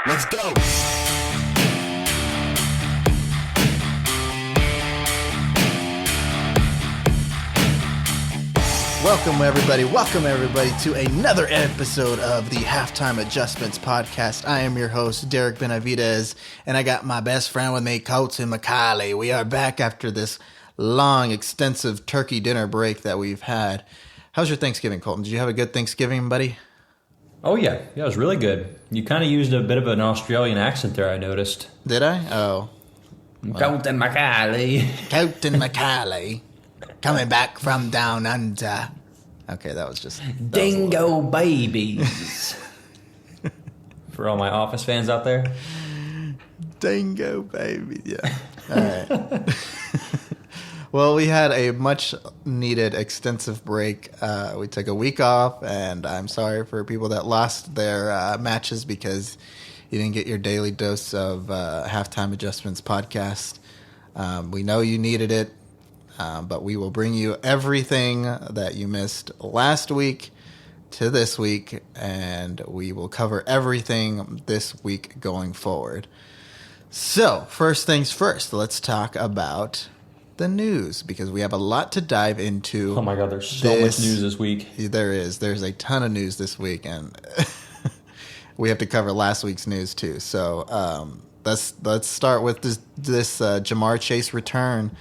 Let's go. Welcome everybody to another episode of the Halftime Adjustments podcast. I am your host, Derric Benavidez, and I got my best friend with me, Colton McCauley. We are back after this long, extensive turkey dinner break that we've had. How's your Thanksgiving, Colton? Did you have a good Thanksgiving, buddy? Oh, yeah. Yeah, it was really good. You kind of used a bit of an Australian accent there, I noticed. Did I? Oh. Well. Colton McCauley. Colton McCauley. Coming back from down under. Okay, that was just... Dingo babies. For all my Office fans out there. Dingo baby, yeah. All right. Well, we had a much-needed extensive break. We took a week off, and I'm sorry for people that lost their matches because you didn't get your daily dose of Halftime Adjustments podcast. We know you needed it, but we will bring you everything that you missed last week to this week, and we will cover everything this week going forward. So, first things first, let's talk about the news, because we have a lot to dive into. Oh my God, there's so much news this week. There is. There's a ton of news this week, and we have to cover last week's news too. So let's start with this Ja'Marr Chase return,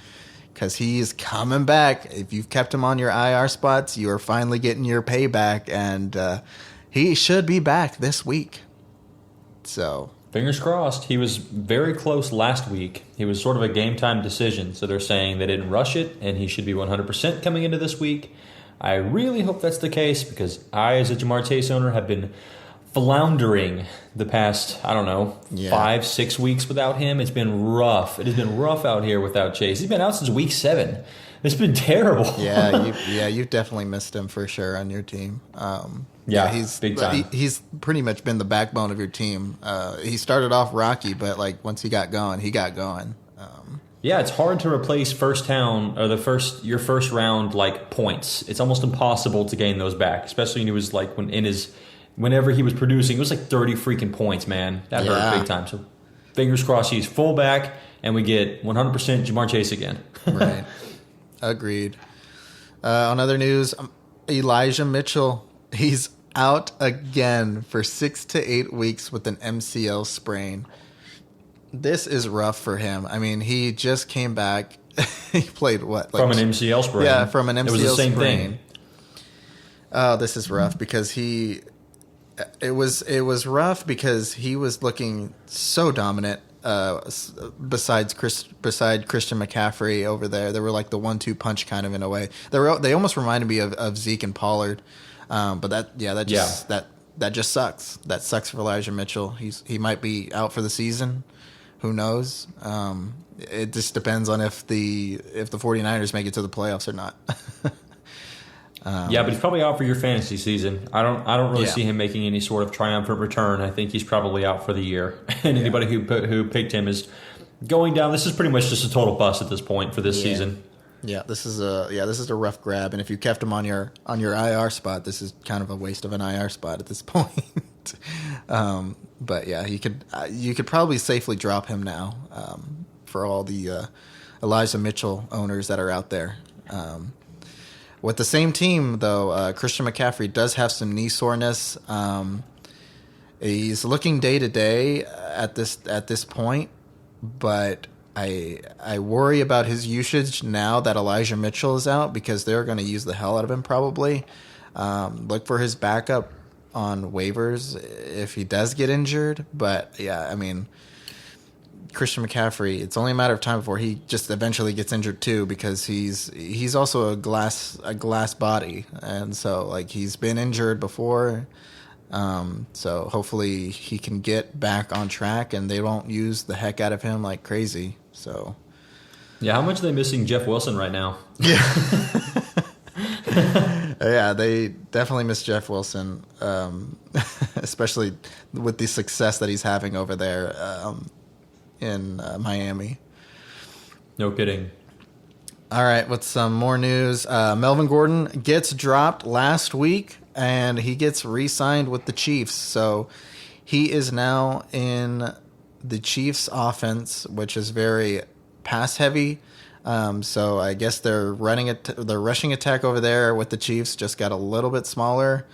because he is coming back. If you've kept him on your IR spots, you are finally getting your payback, and he should be back this week. So... fingers crossed. He was very close last week. He was sort of a game-time decision, so they're saying they didn't rush it, and he should be 100% coming into this week. I really hope that's the case, because I, as a Ja'Marr Chase owner, have been floundering the past, 5-6 weeks without him. It's been rough. It has been rough out here without Chase. He's been out since week 7. It's been terrible. You've definitely missed him for sure on your team. He's big time. He's pretty much been the backbone of your team. He started off rocky, but once he got going, he got going. It's hard to replace your first round points. It's almost impossible to gain those back, especially when he was whenever he was producing, it was 30 freaking points, man. That hurt big time. So fingers crossed he's full back and we get 100% Ja'Marr Chase again. Right. Agreed. On other news, Elijah Mitchell, he's out again for 6 to 8 weeks with an MCL sprain. This is rough for him. I mean, he just came back. He played what? From an MCL sprain. Yeah, from an MCL sprain. It was the same thing. Oh, this is rough because it was rough because he was looking so dominant. Beside Christian McCaffrey over there, they were like the 1-2 punch kind of in a way. They almost reminded me of Zeke and Pollard, but that just sucks. That sucks for Elijah Mitchell. He might be out for the season. Who knows? It just depends on if the 49ers make it to the playoffs or not. But he's probably out for your fantasy season. I don't really see him making any sort of triumphant return. I think he's probably out for the year. And anybody who picked him is going down. This is pretty much just a total bust at this point for this season. Yeah, this is a rough grab. And if you kept him on your IR spot, this is kind of a waste of an IR spot at this point. But yeah, you could probably safely drop him now for all the Elijah Mitchell owners that are out there. With the same team, though, Christian McCaffrey does have some knee soreness. He's looking day to day at this point, but I worry about his usage now that Elijah Mitchell is out, because they're going to use the hell out of him probably. Look for his backup on waivers if he does get injured. But yeah, I mean, Christian McCaffrey, it's only a matter of time before he just eventually gets injured too, because he's also a glass body, and so he's been injured before. So hopefully he can get back on track and they won't use the heck out of him like crazy. So yeah, how much are they missing Jeff Wilson right now? Yeah. Yeah, they definitely miss Jeff Wilson, especially with the success that he's having over there in Miami. No kidding. All right, with some more news. Melvin Gordon gets dropped last week, and he gets re-signed with the Chiefs. So he is now in the Chiefs' offense, which is very pass heavy. So I guess their rushing attack over there with the Chiefs just got a little bit smaller.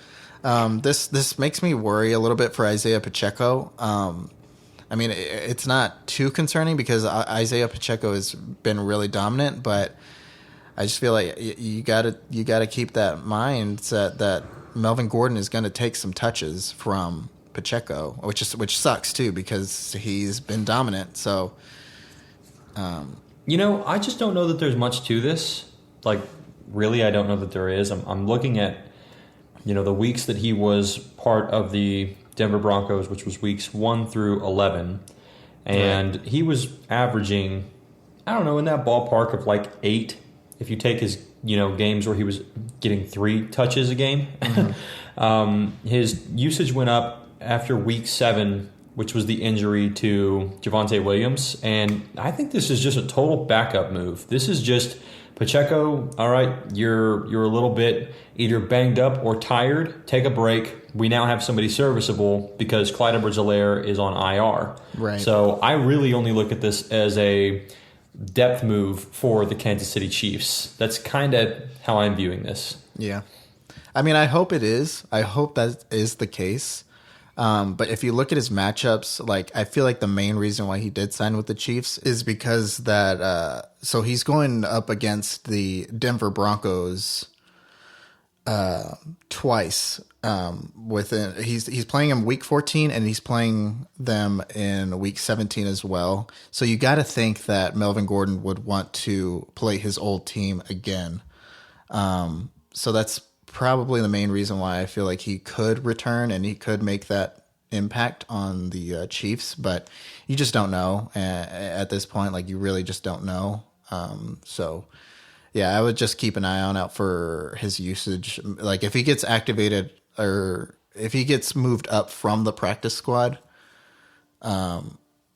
This makes me worry a little bit for Isaiah Pacheco. I mean, it's not too concerning because Isaiah Pacheco has been really dominant, but I just feel like you gotta keep that mindset that Melvin Gordon is going to take some touches from Pacheco, which sucks too because he's been dominant. So, I just don't know that there's much to this. Like, really, I don't know that there is. I'm looking at, the weeks that he was part of the Denver Broncos, which was weeks 1 through 11, and he was averaging, I don't know, in that ballpark of like 8. If you take his, games where he was getting 3 touches a game, his usage went up after week 7, which was the injury to Javonte Williams. And I think this is just a total backup move. This is just Pacheco, all right, you're a little bit either banged up or tired. Take a break. We now have somebody serviceable because Clyde Edwards-Helaire is on IR. Right. So I really only look at this as a depth move for the Kansas City Chiefs. That's kind of how I'm viewing this. Yeah. I mean, I hope it is. I hope that is the case. But if you look at his matchups, like I feel like the main reason why he did sign with the Chiefs is because that so he's going up against the Denver Broncos twice. He's playing them week 14 and he's playing them in week 17 as well. So you got to think that Melvin Gordon would want to play his old team again. So that's probably the main reason why I feel like he could return and he could make that impact on the Chiefs, but you just don't know at this point. Like you really just don't know. So yeah, I would just keep an eye out for his usage. Like if he gets activated or if he gets moved up from the practice squad,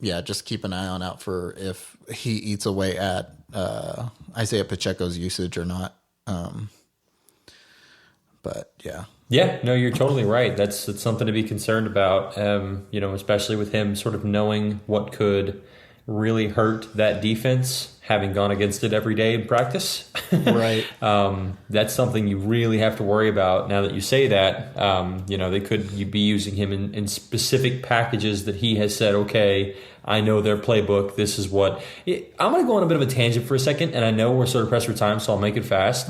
just keep an eye out for if he eats away at Isaiah Pacheco's usage or not. But yeah. Yeah, no, you're totally right. That's something to be concerned about, especially with him sort of knowing what could really hurt that defense, having gone against it every day in practice. Right. That's something you really have to worry about now that you say that. They could be using him in specific packages that he has said, okay, I know their playbook. This is what... I'm going to go on a bit of a tangent for a second, and I know we're sort of pressed for time, so I'll make it fast.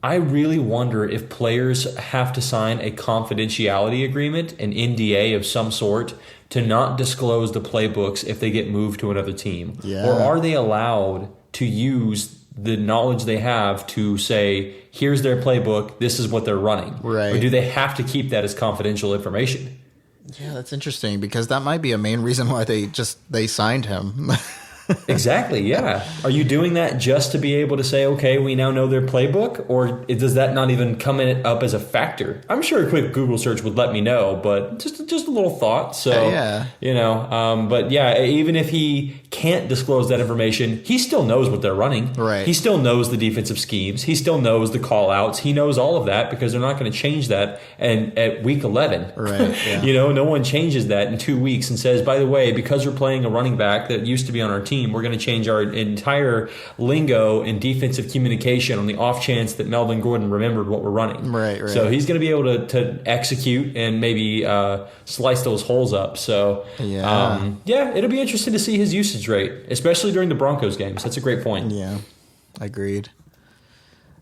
I really wonder if players have to sign a confidentiality agreement, an NDA of some sort, to not disclose the playbooks if they get moved to another team. Yeah. Or are they allowed to use the knowledge they have to say, here's their playbook, this is what they're running? Right. Or do they have to keep that as confidential information? Yeah, that's interesting because that might be a main reason why they signed him. Exactly, yeah. Are you doing that just to be able to say, okay, we now know their playbook? Or does that not even come up as a factor? I'm sure a quick Google search would let me know, but just a little thought. So, but yeah, even if he can't disclose that information, he still knows what they're running. Right. He still knows the defensive schemes. He still knows the call-outs. He knows all of that because they're not going to change that at week 11. Right. Yeah. No one changes that in 2 weeks and says, by the way, because we're playing a running back that used to be on our team, we're going to change our entire lingo in defensive communication on the off chance that Melvin Gordon remembered what we're running. Right. So he's going to be able to execute and maybe slice those holes up. So, it'll be interesting to see his usage rate, especially during the Broncos games. That's a great point. Yeah, agreed.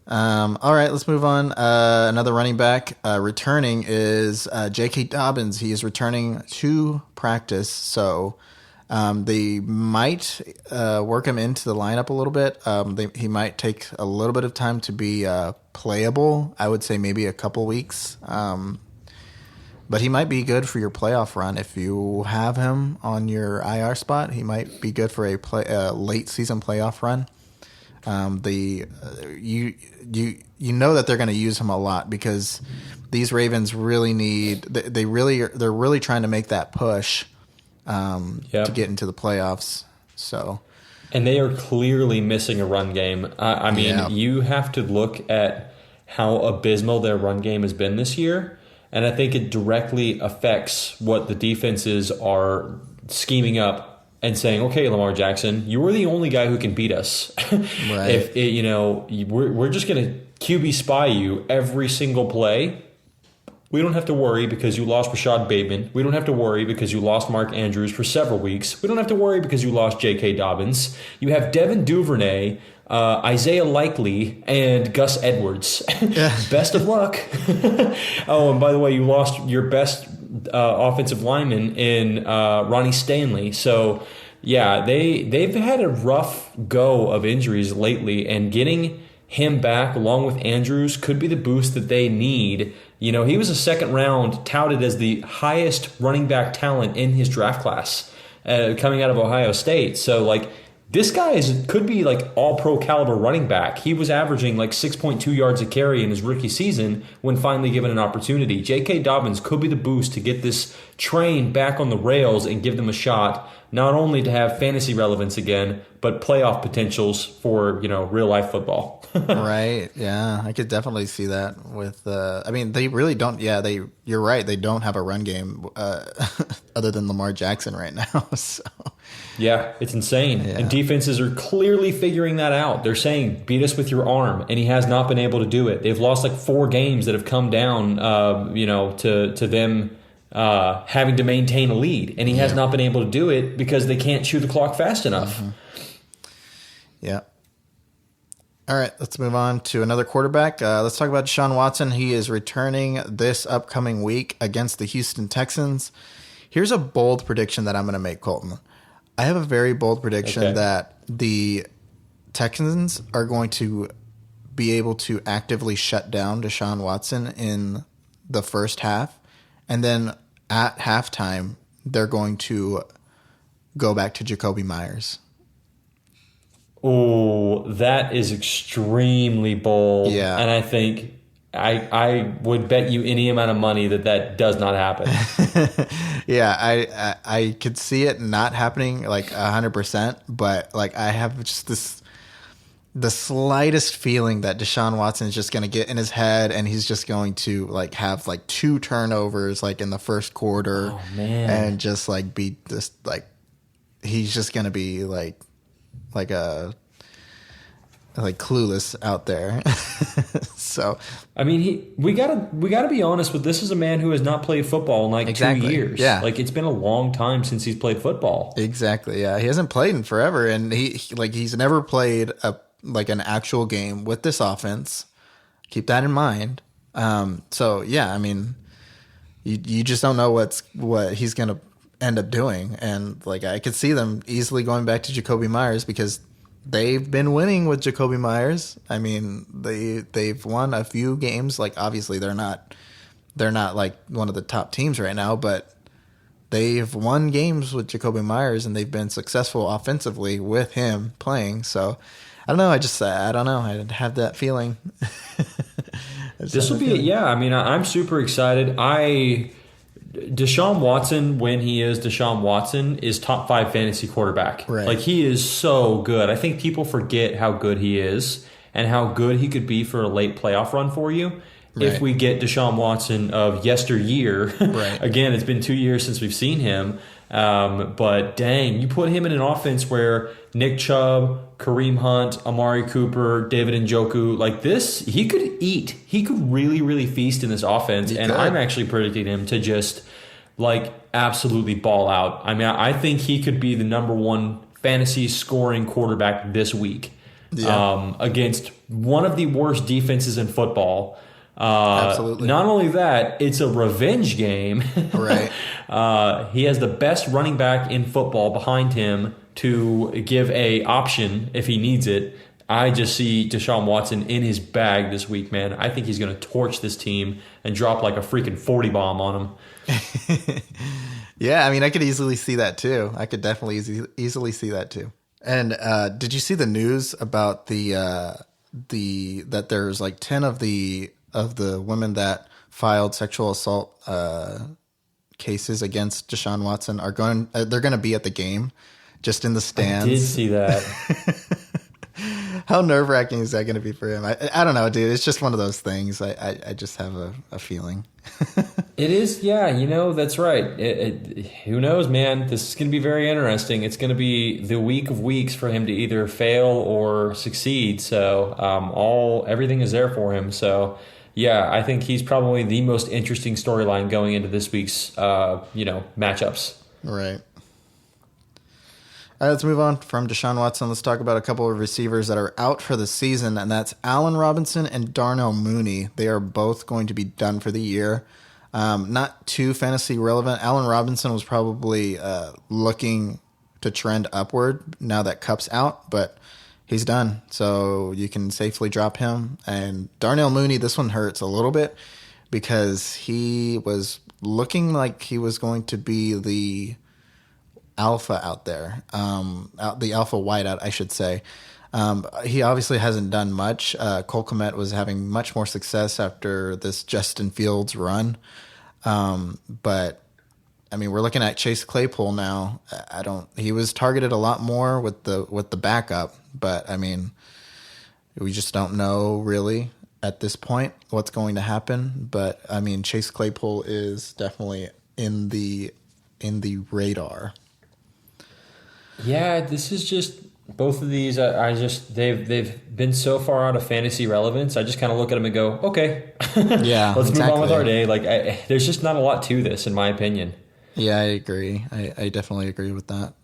All right, let's move on. Another running back returning is J.K. Dobbins. He is returning to practice, so they might work him into the lineup a little bit. He might take a little bit of time to be playable. I would say maybe a couple weeks. But he might be good for your playoff run if you have him on your IR spot. He might be good for a late season playoff run. You know that they're going to use him a lot because these Ravens really they're really trying to make that push to get into the playoffs. So, and they are clearly missing a run game. I mean, you have to look at how abysmal their run game has been this year. And I think it directly affects what the defenses are scheming up and saying, okay, Lamar Jackson, you are the only guy who can beat us. Right. If it, we're just going to QB spy you every single play. We don't have to worry because you lost Rashad Bateman. We don't have to worry because you lost Mark Andrews for several weeks. We don't have to worry because you lost J.K. Dobbins. You have Devin Duvernay, Isaiah Likely, and Gus Edwards. Best of luck. Oh, and by the way, you lost your best offensive lineman in Ronnie Stanley. So, yeah, they've had a rough go of injuries lately, and getting him back along with Andrews could be the boost that they need. He was a second round touted as the highest running back talent in his draft class coming out of Ohio State. So, this guy could be all pro caliber running back. He was averaging 6.2 yards a carry in his rookie season when finally given an opportunity. J.K. Dobbins could be the boost to get this train back on the rails and give them a shot, not only to have fantasy relevance again, but playoff potentials for, real life football. Right. Yeah, I could definitely see that with they really don't. Yeah, you're right. They don't have a run game other than Lamar Jackson right now. So yeah, it's insane. Yeah. And defenses are clearly figuring that out. They're saying, beat us with your arm, and he has not been able to do it. They've lost 4 games that have come down to them having to maintain a lead, and he has not been able to do it because they can't chew the clock fast enough. Mm-hmm. Yeah. All right, let's move on to another quarterback. Let's talk about Deshaun Watson. He is returning this upcoming week against the Houston Texans. Here's a bold prediction that I'm going to make, Colton. I have a very bold prediction that the Texans are going to be able to actively shut down Deshaun Watson in the first half, and then at halftime, they're going to go back to Jacoby Myers. Oh, that is extremely bold. Yeah. And I think I would bet you any amount of money that does not happen. Yeah, I could see it not happening 100%, but I have just the slightest feeling that Deshaun Watson is just going to get in his head and he's just going to have 2 turnovers in the first quarter. Oh, man. And just be just he's just going to be clueless out there. So I mean, we gotta be honest with this. Is a man who has not played football in 2 years. Yeah, it's been a long time since he's played football. Exactly. Yeah, he hasn't played in forever, and he's never played an actual game with this offense. Keep that in mind. So yeah, I mean, you just don't know what he's gonna end up doing, and I could see them easily going back to Jacoby Myers because they've been winning with Jacoby Myers. I mean, they've won a few games. Obviously they're not one of the top teams right now, but they've won games with Jacoby Myers and they've been successful offensively with him playing. So I don't know. I don't know. I have that feeling. This will be yeah. I mean, I'm super excited. Deshaun Watson, when he is Deshaun Watson, is top 5 fantasy quarterback. Right. He is so good. I think people forget how good he is and how good he could be for a late playoff run for you. Right. If we get Deshaun Watson of yesteryear. Right. Again, it's been 2 years since we've seen him. But dang, you put him in an offense where Nick Chubb, Kareem Hunt, Amari Cooper, David Njoku, this, he could eat. He could really, really feast in this offense. And I'm actually predicting him to just absolutely ball out. I mean, I think he could be the number 1 fantasy scoring quarterback this week against one of the worst defenses in football. Absolutely. Not only that, it's a revenge game. Right. He has the best running back in football behind him to give a option if he needs it. I just see Deshaun Watson in his bag this week, man. I think he's going to torch this team and drop a freaking 40 bomb on them. Yeah, I mean, I could easily see that too. I could definitely easily see that too. And did you see the news about that there's 10 of the women that filed sexual assault cases against Deshaun Watson they're going to be at the game, just in the stands. I did see that. How nerve-wracking is that going to be for him? I don't know, dude. It's just one of those things. I just have a feeling. It is, yeah, that's right. Who knows, man? This is going to be very interesting. It's going to be the week of weeks for him to either fail or succeed. So everything is there for him. So, yeah, I think he's probably the most interesting storyline going into this week's, matchups. Right. All right, let's move on from Deshaun Watson. Let's talk about a couple of receivers that are out for the season, and that's Allen Robinson and Darnell Mooney. They are both going to be done for the year. Not too fantasy relevant. Allen Robinson was probably looking to trend upward now that Cup's out, but he's done, so you can safely drop him. And Darnell Mooney, this one hurts a little bit because he was looking like he was going to be the alpha out there, the alpha wideout, I should say. He obviously hasn't done much. Cole Kmet was having much more success after this Justin Fields run. But I mean, we're looking at Chase Claypool now. He was targeted a lot more with the backup, but I mean, we just don't know really at this point what's going to happen. But I mean, Chase Claypool is definitely in the radar. Yeah, this is just both of these. They've been so far out of fantasy relevance. I just kind of look at them and go, okay, yeah, let's move on with our day. There's just not a lot to this, in my opinion. Yeah, I agree. I definitely agree with that.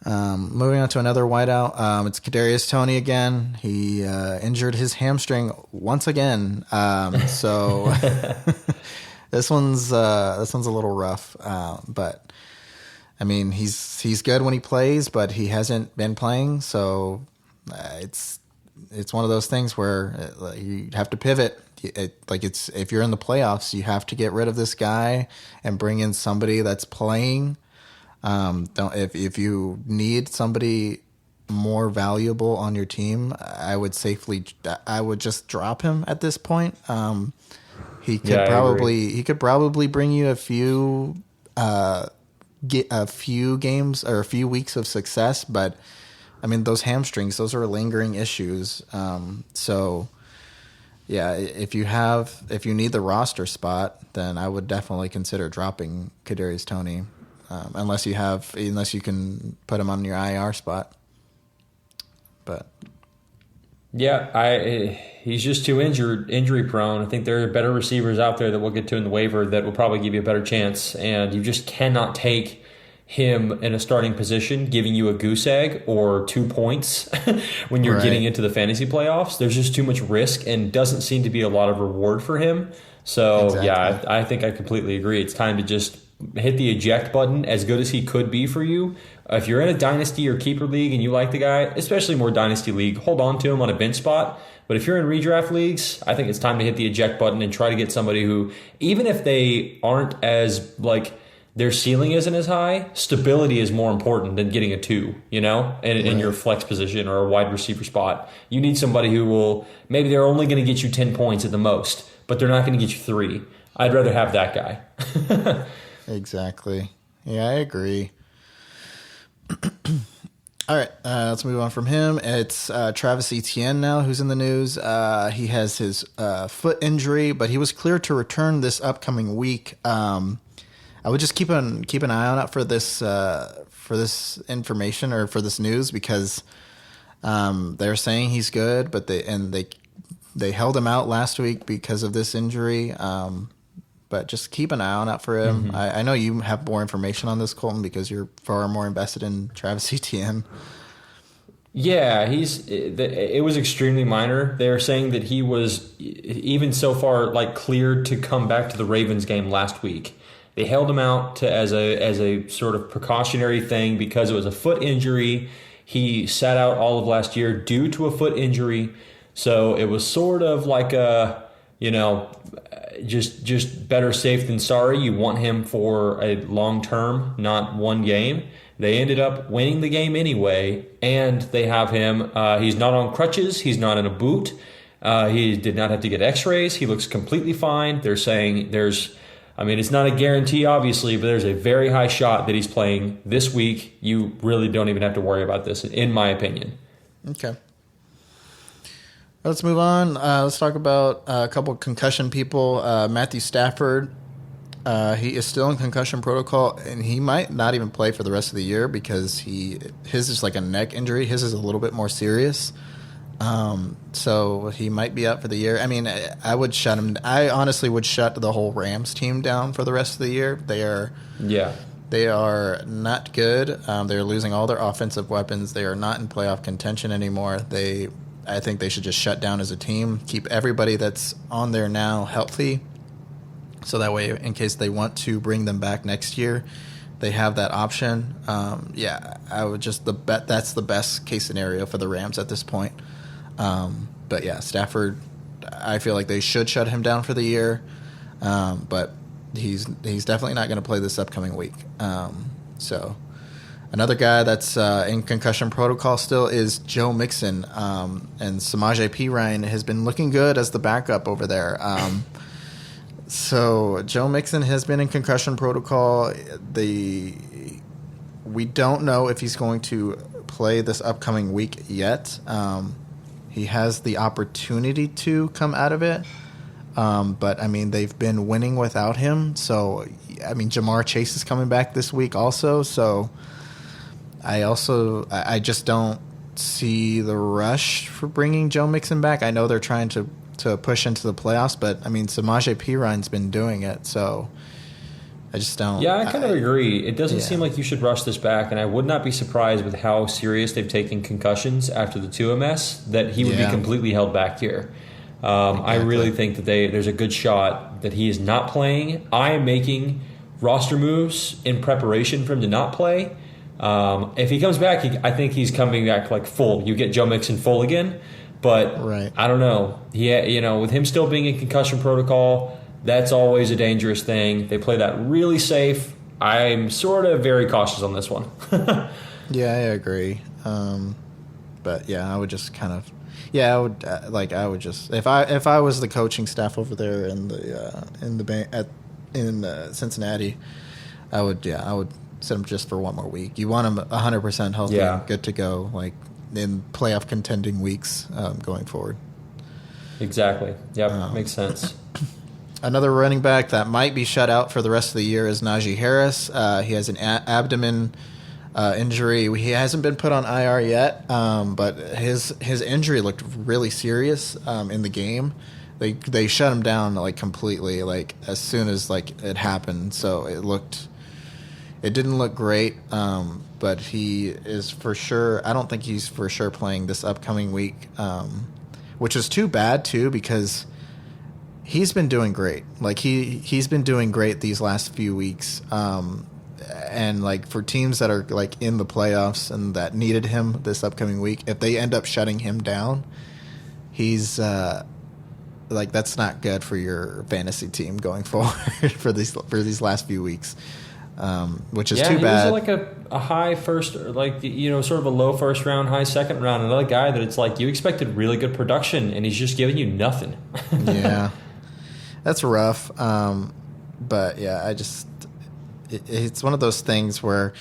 Moving on to another wideout, it's Kadarius Toney again. He injured his hamstring once again. So this one's a little rough, but. I mean, he's good when he plays, but he hasn't been playing, so it's one of those things where you have to pivot. If you're in the playoffs, you have to get rid of this guy and bring in somebody that's playing. If you need somebody more valuable on your team, I would just drop him at this point. He could probably bring you a few. Get a few games or a few weeks of success, but I mean, those hamstrings, those are lingering issues. So yeah, if you need the roster spot, then I would definitely consider dropping Kadarius Toney, unless you can put him on your IR spot. But yeah, he's just too injury prone. I think there are better receivers out there that we'll get to in the waiver that will probably give you a better chance, and you just cannot take him in a starting position giving you a goose egg or 2 points when you're getting into the fantasy playoffs. There's just too much risk and doesn't seem to be a lot of reward for him. So exactly. Yeah, I think I completely agree. It's time to just hit the eject button, as good as he could be for you. If you're in a dynasty or keeper league and you like the guy, especially more dynasty league, hold on to him on a bench spot. But if you're in redraft leagues, I think it's time to hit the eject button and try to get somebody who, even if they aren't as, their ceiling isn't as high, stability is more important than getting a 2, in your flex position or a wide receiver spot. You need somebody who will, maybe they're only going to get you 10 points at the most, but they're not going to get you 3. I'd rather have that guy. Exactly. Yeah, I agree. All right, let's move on from him. It's Travis Etienne now who's in the news. He has his foot injury, but he was cleared to return this upcoming week. I would just keep an eye on it for this information or for this news, because they're saying he's good, but they held him out last week because of this injury. But just keep an eye on it for him. Mm-hmm. I know you have more information on this, Colton, because you're far more invested in Travis Etienne. Yeah, it was extremely minor. They're saying that he was even so far cleared to come back to the Ravens game last week. They held him out as a sort of precautionary thing because it was a foot injury. He sat out all of last year due to a foot injury. So it was sort of like just better safe than sorry. You want him for a long term, not one game. They ended up winning the game anyway, and they have him. He's not on crutches. He's not in a boot. He did not have to get x-rays. He looks completely fine. They're saying it's not a guarantee, obviously, but there's a very high shot that he's playing this week. You really don't even have to worry about this, in my opinion. Okay. Let's move on. Let's talk about a couple of concussion people. Matthew Stafford. He is still in concussion protocol, and he might not even play for the rest of the year because his is like a neck injury. His is a little bit more serious. So he might be out for the year. I mean, I would shut him. I honestly would shut the whole Rams team down for the rest of the year. They are not good. They're losing all their offensive weapons. They are not in playoff contention anymore. I think they should just shut down as a team. Keep everybody that's on there now healthy, so that way, in case they want to bring them back next year, they have that option. I would just that's the best case scenario for the Rams at this point. But yeah, Stafford, I feel like they should shut him down for the year, but he's definitely not going to play this upcoming week. So another guy that's in concussion protocol still is Joe Mixon, and Samaje Perine has been looking good as the backup over there. So Joe Mixon has been in concussion protocol. We don't know if he's going to play this upcoming week yet. He has the opportunity to come out of it. But, I mean, they've been winning without him. So, I mean, Jamar Chase is coming back this week also. So, I just don't see the rush for bringing Joe Mixon back. I know they're trying to push into the playoffs, but, I mean, Samaje Perine's been doing it. So, I just don't. Yeah, I kind of agree. It doesn't seem like you should rush this back, and I would not be surprised with how serious they've taken concussions after the Tua mess that he would be completely held back here. Exactly. I really think that there's a good shot that he is not playing. I am making roster moves in preparation for him to not play. If he comes back, I think he's coming back like full. You get Joe Mixon full again, but I don't know. With him still being in concussion protocol, that's always a dangerous thing. They play that really safe. I'm sort of very cautious on this one. Yeah, I agree. But yeah, I would just kind of. Yeah, I would just if I was the coaching staff over there in Cincinnati, I would set him just for one more week. You want him 100% healthy and good to go, like in playoff contending weeks going forward. Exactly. Yep, makes sense. Another running back that might be shut out for the rest of the year is Najee Harris. He has an abdomen injury. He hasn't been put on IR yet, but his injury looked really serious in the game. They shut him down like completely, like as soon as like it happened. So it didn't look great. But he is for sure. I don't think he's for sure playing this upcoming week, which is too bad too because he's been doing great. Like he's been doing great these last few weeks. And like for teams that are like in the playoffs and that needed him this upcoming week, if they end up shutting him down, he's like that's not good for your fantasy team going forward for these last few weeks, which is too bad. He was like a high first, like sort of a low first round, high second round. Another guy that it's like you expected really good production, and he's just giving you nothing. Yeah, that's rough. But yeah, it's one of those things where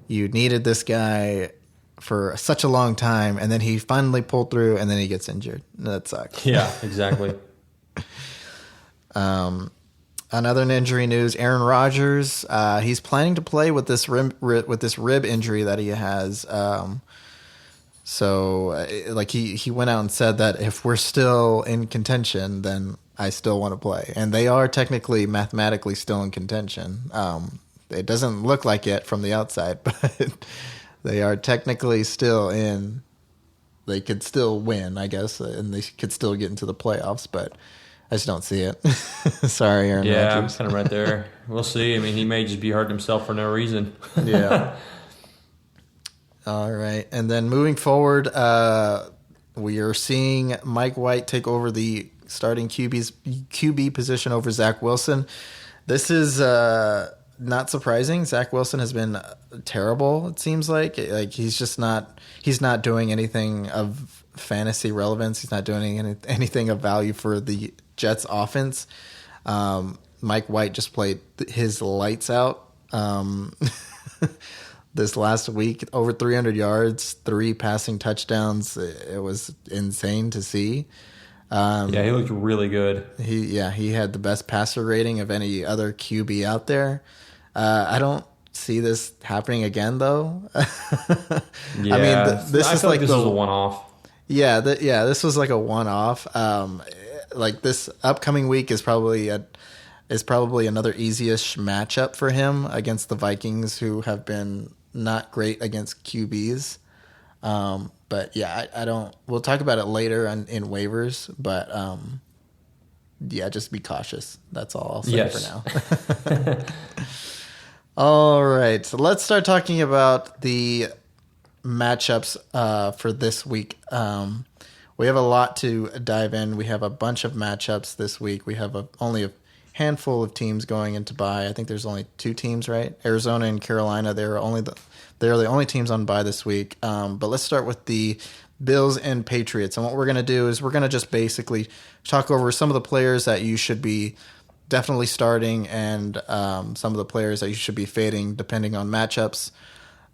you needed this guy for such a long time, and then he finally pulled through, and then he gets injured. That sucks. Yeah, exactly. Another injury news: Aaron Rodgers. He's planning to play with this rib injury that he has. So, like he went out and said that if we're still in contention, then I still want to play, and they are technically, mathematically, still in contention. It doesn't look like it from the outside, but they are technically still in. They could still win, I guess, and they could still get into the playoffs, but I just don't see it. Sorry, Aaron Rodgers. Yeah, I'm kind of right there. We'll see. I mean, he may just be hurting himself for no reason. Yeah. All right, and then moving forward, we are seeing Mike White take over the starting QB position over Zach Wilson. This is not surprising. Zach Wilson has been terrible, it seems like. Like he's not doing anything of fantasy relevance. He's not doing anything of value for the Jets offense. Mike White just played his lights out this last week, over 300 yards, 3 passing touchdowns. It was insane to see. Yeah, he looked really good. He had the best passer rating of any other QB out there. I don't see this happening again, though. Yeah, I mean, this I is feel like this was a one-off. Yeah, this was like a one-off. Like this upcoming week is probably another easy-ish matchup for him against the Vikings, who have been not great against QBs. But yeah, I don't. We'll talk about it later in waivers. But yeah, just be cautious. That's all I'll say for now. All right, so let's start talking about the matchups for this week. We have a lot to dive in. We have a bunch of matchups this week. We have only a handful of teams going into bye. I think there's only 2 teams, right? Arizona and Carolina. They're the only teams on bye this week. But let's start with the Bills and Patriots. And what we're going to do is we're going to just basically talk over some of the players that you should be definitely starting and some of the players that you should be fading depending on matchups.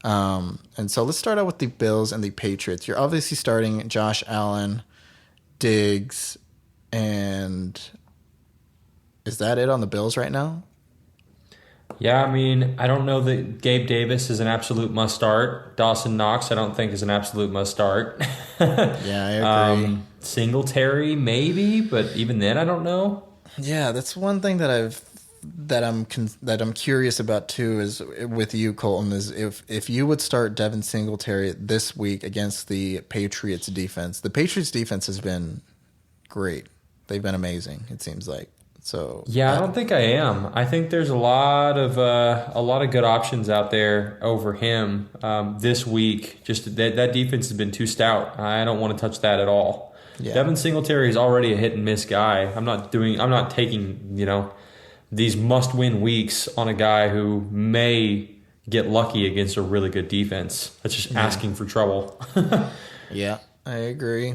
And so let's start out with the Bills and the Patriots. You're obviously starting Josh Allen, Diggs, and is that it on the Bills right now? Yeah, I mean, I don't know that Gabe Davis is an absolute must start. Dawson Knox, I don't think is an absolute must start. Yeah, I agree. Singletary, maybe, but even then, I don't know. Yeah, that's one thing that I'm curious about too. Is with you, Colton, is if you would start Devin Singletary this week against the Patriots defense. The Patriots defense has been great. They've been amazing. It seems like. So yeah, I don't think I am. I think there's a lot of good options out there over him this week. Just that defense has been too stout. I don't want to touch that at all. Yeah. Devin Singletary is already a hit and miss guy. I'm not taking these must win weeks on a guy who may get lucky against a really good defense. That's just asking for trouble. Yeah, I agree.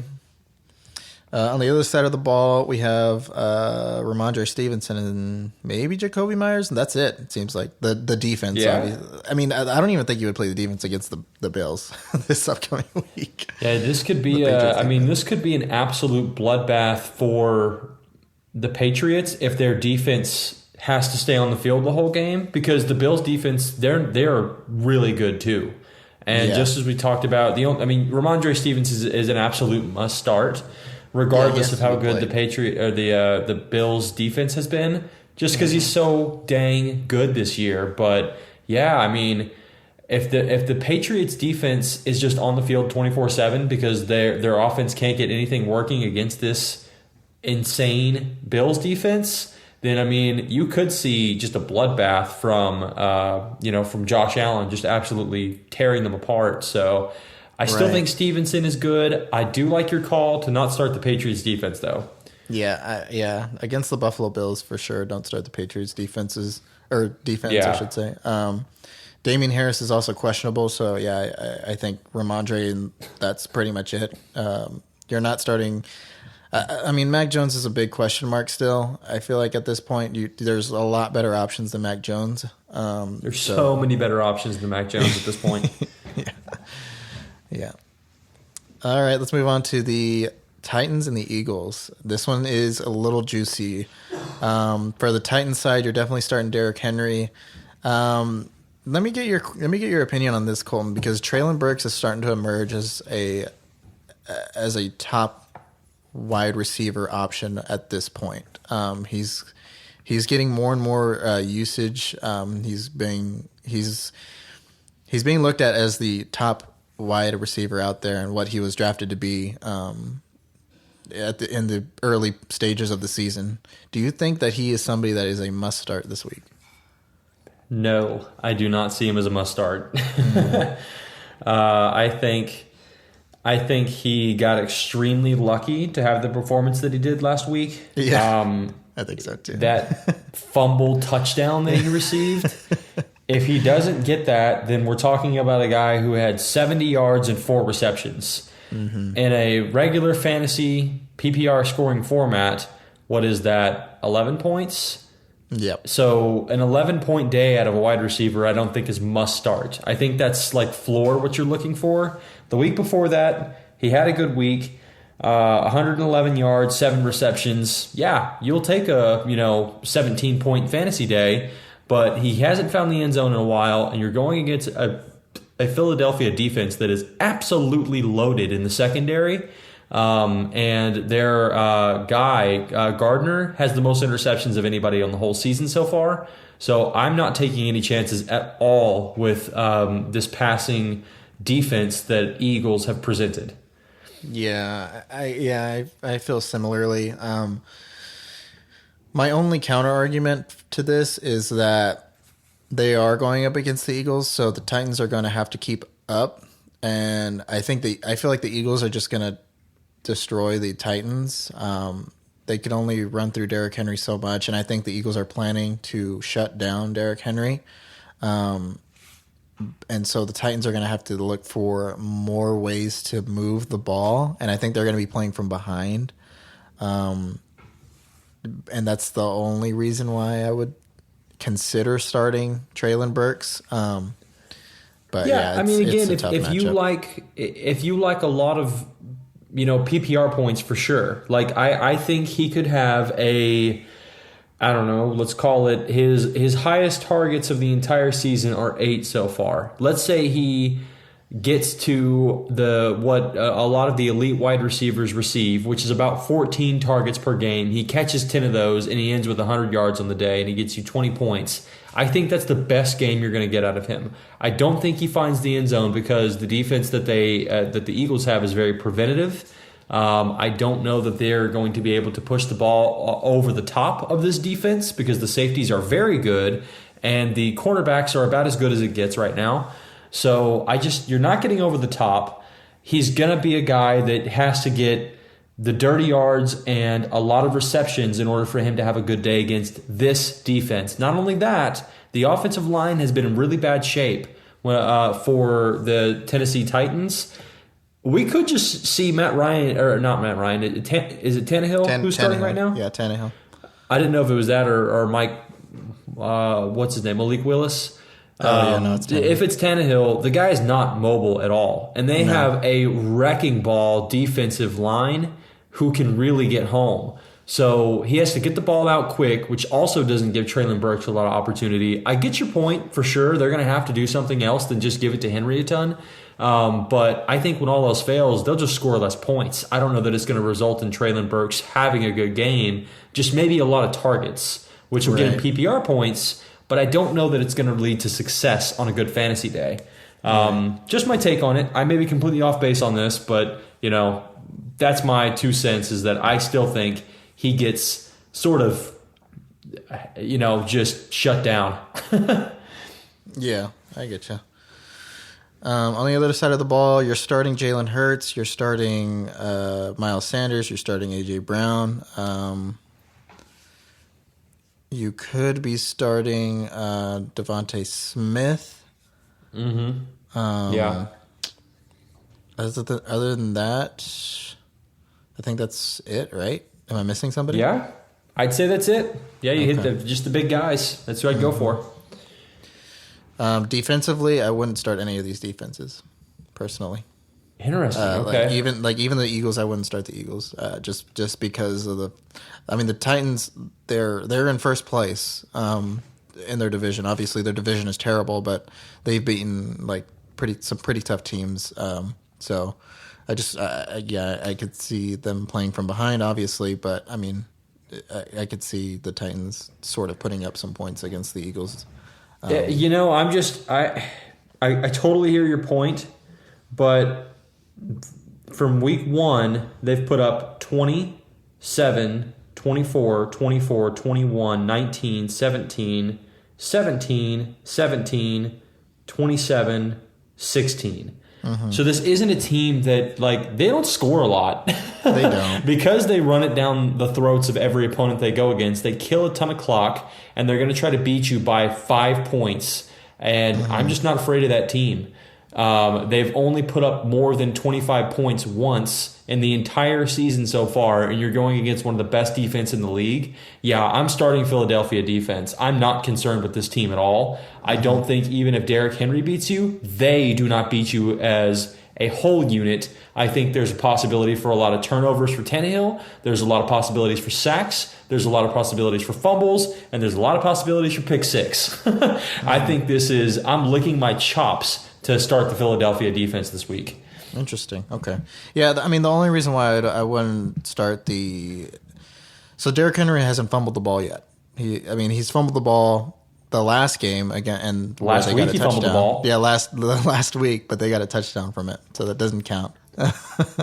On the other side of the ball, we have Ramondre Stevenson and maybe Jacoby Myers, and that's it. It seems like the defense. Yeah. I mean, I don't even think you would play the defense against the Bills this upcoming week. Yeah, this could be. This could be an absolute bloodbath for the Patriots if their defense has to stay on the field the whole game, because the Bills' defense they're really good too. And just as we talked about, Ramondre Stevenson is an absolute must start, regardless of how good the Patriot or the Bills defense has been, just because he's so dang good this year. But yeah, I mean, if the Patriots defense is just on the field 24/7 because their offense can't get anything working against this insane Bills defense, then I mean you could see just a bloodbath from Josh Allen just absolutely tearing them apart. So I still think Stevenson is good. I do like your call to not start the Patriots defense, though. Yeah, against the Buffalo Bills for sure. Don't start the Patriots defense, I should say. Damian Harris is also questionable, so yeah, I think Ramondre, and that's pretty much it. You're not starting. Mac Jones is a big question mark still. I feel like at this point, there's a lot better options than Mac Jones. There's so many better options than Mac Jones at this point. Yeah. All right, let's move on to the Titans and the Eagles. This one is a little juicy. For the Titans side, you're definitely starting Derrick Henry. Let me get your opinion on this, Colton, because Treylon Burks is starting to emerge as a top wide receiver option at this point. He's getting more and more usage. He's being looked at as the top wide receiver out there, and what he was drafted to be in the early stages of the season. Do you think that he is somebody that is a must start this week? No, I do not see him as a must start. I think he got extremely lucky to have the performance that he did last week. Yeah, I think so too. That fumble touchdown that he received. If he doesn't get that, then we're talking about a guy who had 70 yards and 4 receptions. Mm-hmm. In a regular fantasy PPR scoring format, what is that, 11 points? Yep. So an 11-point day out of a wide receiver I don't think is must start. I think that's like floor what you're looking for. The week before that, he had a good week. 111 yards, 7 receptions. Yeah, you'll take a 17-point fantasy day, but he hasn't found the end zone in a while, and you're going against a Philadelphia defense that is absolutely loaded in the secondary. And their guy, Gardner, has the most interceptions of anybody on the whole season so far. So I'm not taking any chances at all with this passing defense that Eagles have presented. Yeah, I feel similarly. My only counter argument to this is that they are going up against the Eagles, so the Titans are going to have to keep up. And I feel like the Eagles are just going to destroy the Titans. They can only run through Derrick Henry so much, and I think the Eagles are planning to shut down Derrick Henry. And so the Titans are going to have to look for more ways to move the ball, and I think they're going to be playing from behind. And that's the only reason why I would consider starting Treylon Burks. But yeah, I mean, again, if you like a lot of PPR points for sure. Like I think he could have I don't know, let's call it his highest targets of the entire season are 8 so far. Let's say he gets to what a lot of the elite wide receivers receive, which is about 14 targets per game. He catches 10 of those, and he ends with 100 yards on the day, and he gets you 20 points. I think that's the best game you're going to get out of him. I don't think he finds the end zone because the defense that the Eagles have is very preventative. I don't know that they're going to be able to push the ball over the top of this defense because the safeties are very good and the cornerbacks are about as good as it gets right now. So you're not getting over the top. He's going to be a guy that has to get the dirty yards and a lot of receptions in order for him to have a good day against this defense. Not only that, the offensive line has been in really bad shape for the Tennessee Titans. We could just see Matt Ryan, or not Matt Ryan. Is it Tannehill who's starting right now? Yeah, Tannehill. I didn't know if it was that or Mike, what's his name, Malik Willis. No, it's Tannehill. If it's Tannehill, the guy is not mobile at all. And they have a wrecking ball defensive line who can really get home. So he has to get the ball out quick, which also doesn't give Treylon Burks a lot of opportunity. I get your point for sure. They're going to have to do something else than just give it to Henry a ton. But I think when all else fails, they'll just score less points. I don't know that it's going to result in Treylon Burks having a good game, just maybe a lot of targets, which will get him PPR points, but I don't know that it's going to lead to success on a good fantasy day. Just my take on it. I may be completely off base on this, but that's my 2 cents is that I still think he gets sort of, just shut down. Yeah, I get you. On the other side of the ball, you're starting Jalen Hurts, you're starting Miles Sanders, you're starting A.J. Brown. You could be starting Devontae Smith. Mm-hmm. Yeah. Other than that, I think that's it, right? Am I missing somebody? Yeah, I'd say that's it. Yeah, you hit just the big guys. That's who I'd go for. Defensively, I wouldn't start any of these defenses, personally. Interesting. Okay. Even the Eagles, I wouldn't start the Eagles. Just because of the Titans. They're in first place in their division. Obviously, their division is terrible, but they've beaten some pretty tough teams. So I could see them playing from behind, obviously, but I mean, I could see the Titans sort of putting up some points against the Eagles. I totally hear your point, but from week 1, they've put up 27, 24, 24, 21, 19, 17, 17, 17, 27, 16. Mm-hmm. So this isn't a team that, they don't score a lot. They don't. Because they run it down the throats of every opponent they go against. They kill a ton of clock, and they're going to try to beat you by 5 points. And I'm just not afraid of that team. They've only put up more than 25 points once in the entire season so far, and you're going against one of the best defense in the league. Yeah, I'm starting Philadelphia defense. I'm not concerned with this team at all. I don't think even if Derrick Henry beats you, they do not beat you as a whole unit, I think there's a possibility for a lot of turnovers for Tannehill. There's a lot of possibilities for sacks. There's a lot of possibilities for fumbles. And there's a lot of possibilities for pick six. I think I'm licking my chops to start the Philadelphia defense this week. Interesting. Okay. Yeah, I mean, the only reason why I wouldn't start So Derrick Henry hasn't fumbled the ball yet. He's fumbled the ball the last game again, and last week he fumbled the ball. Yeah, last week, but they got a touchdown from it, so that doesn't count.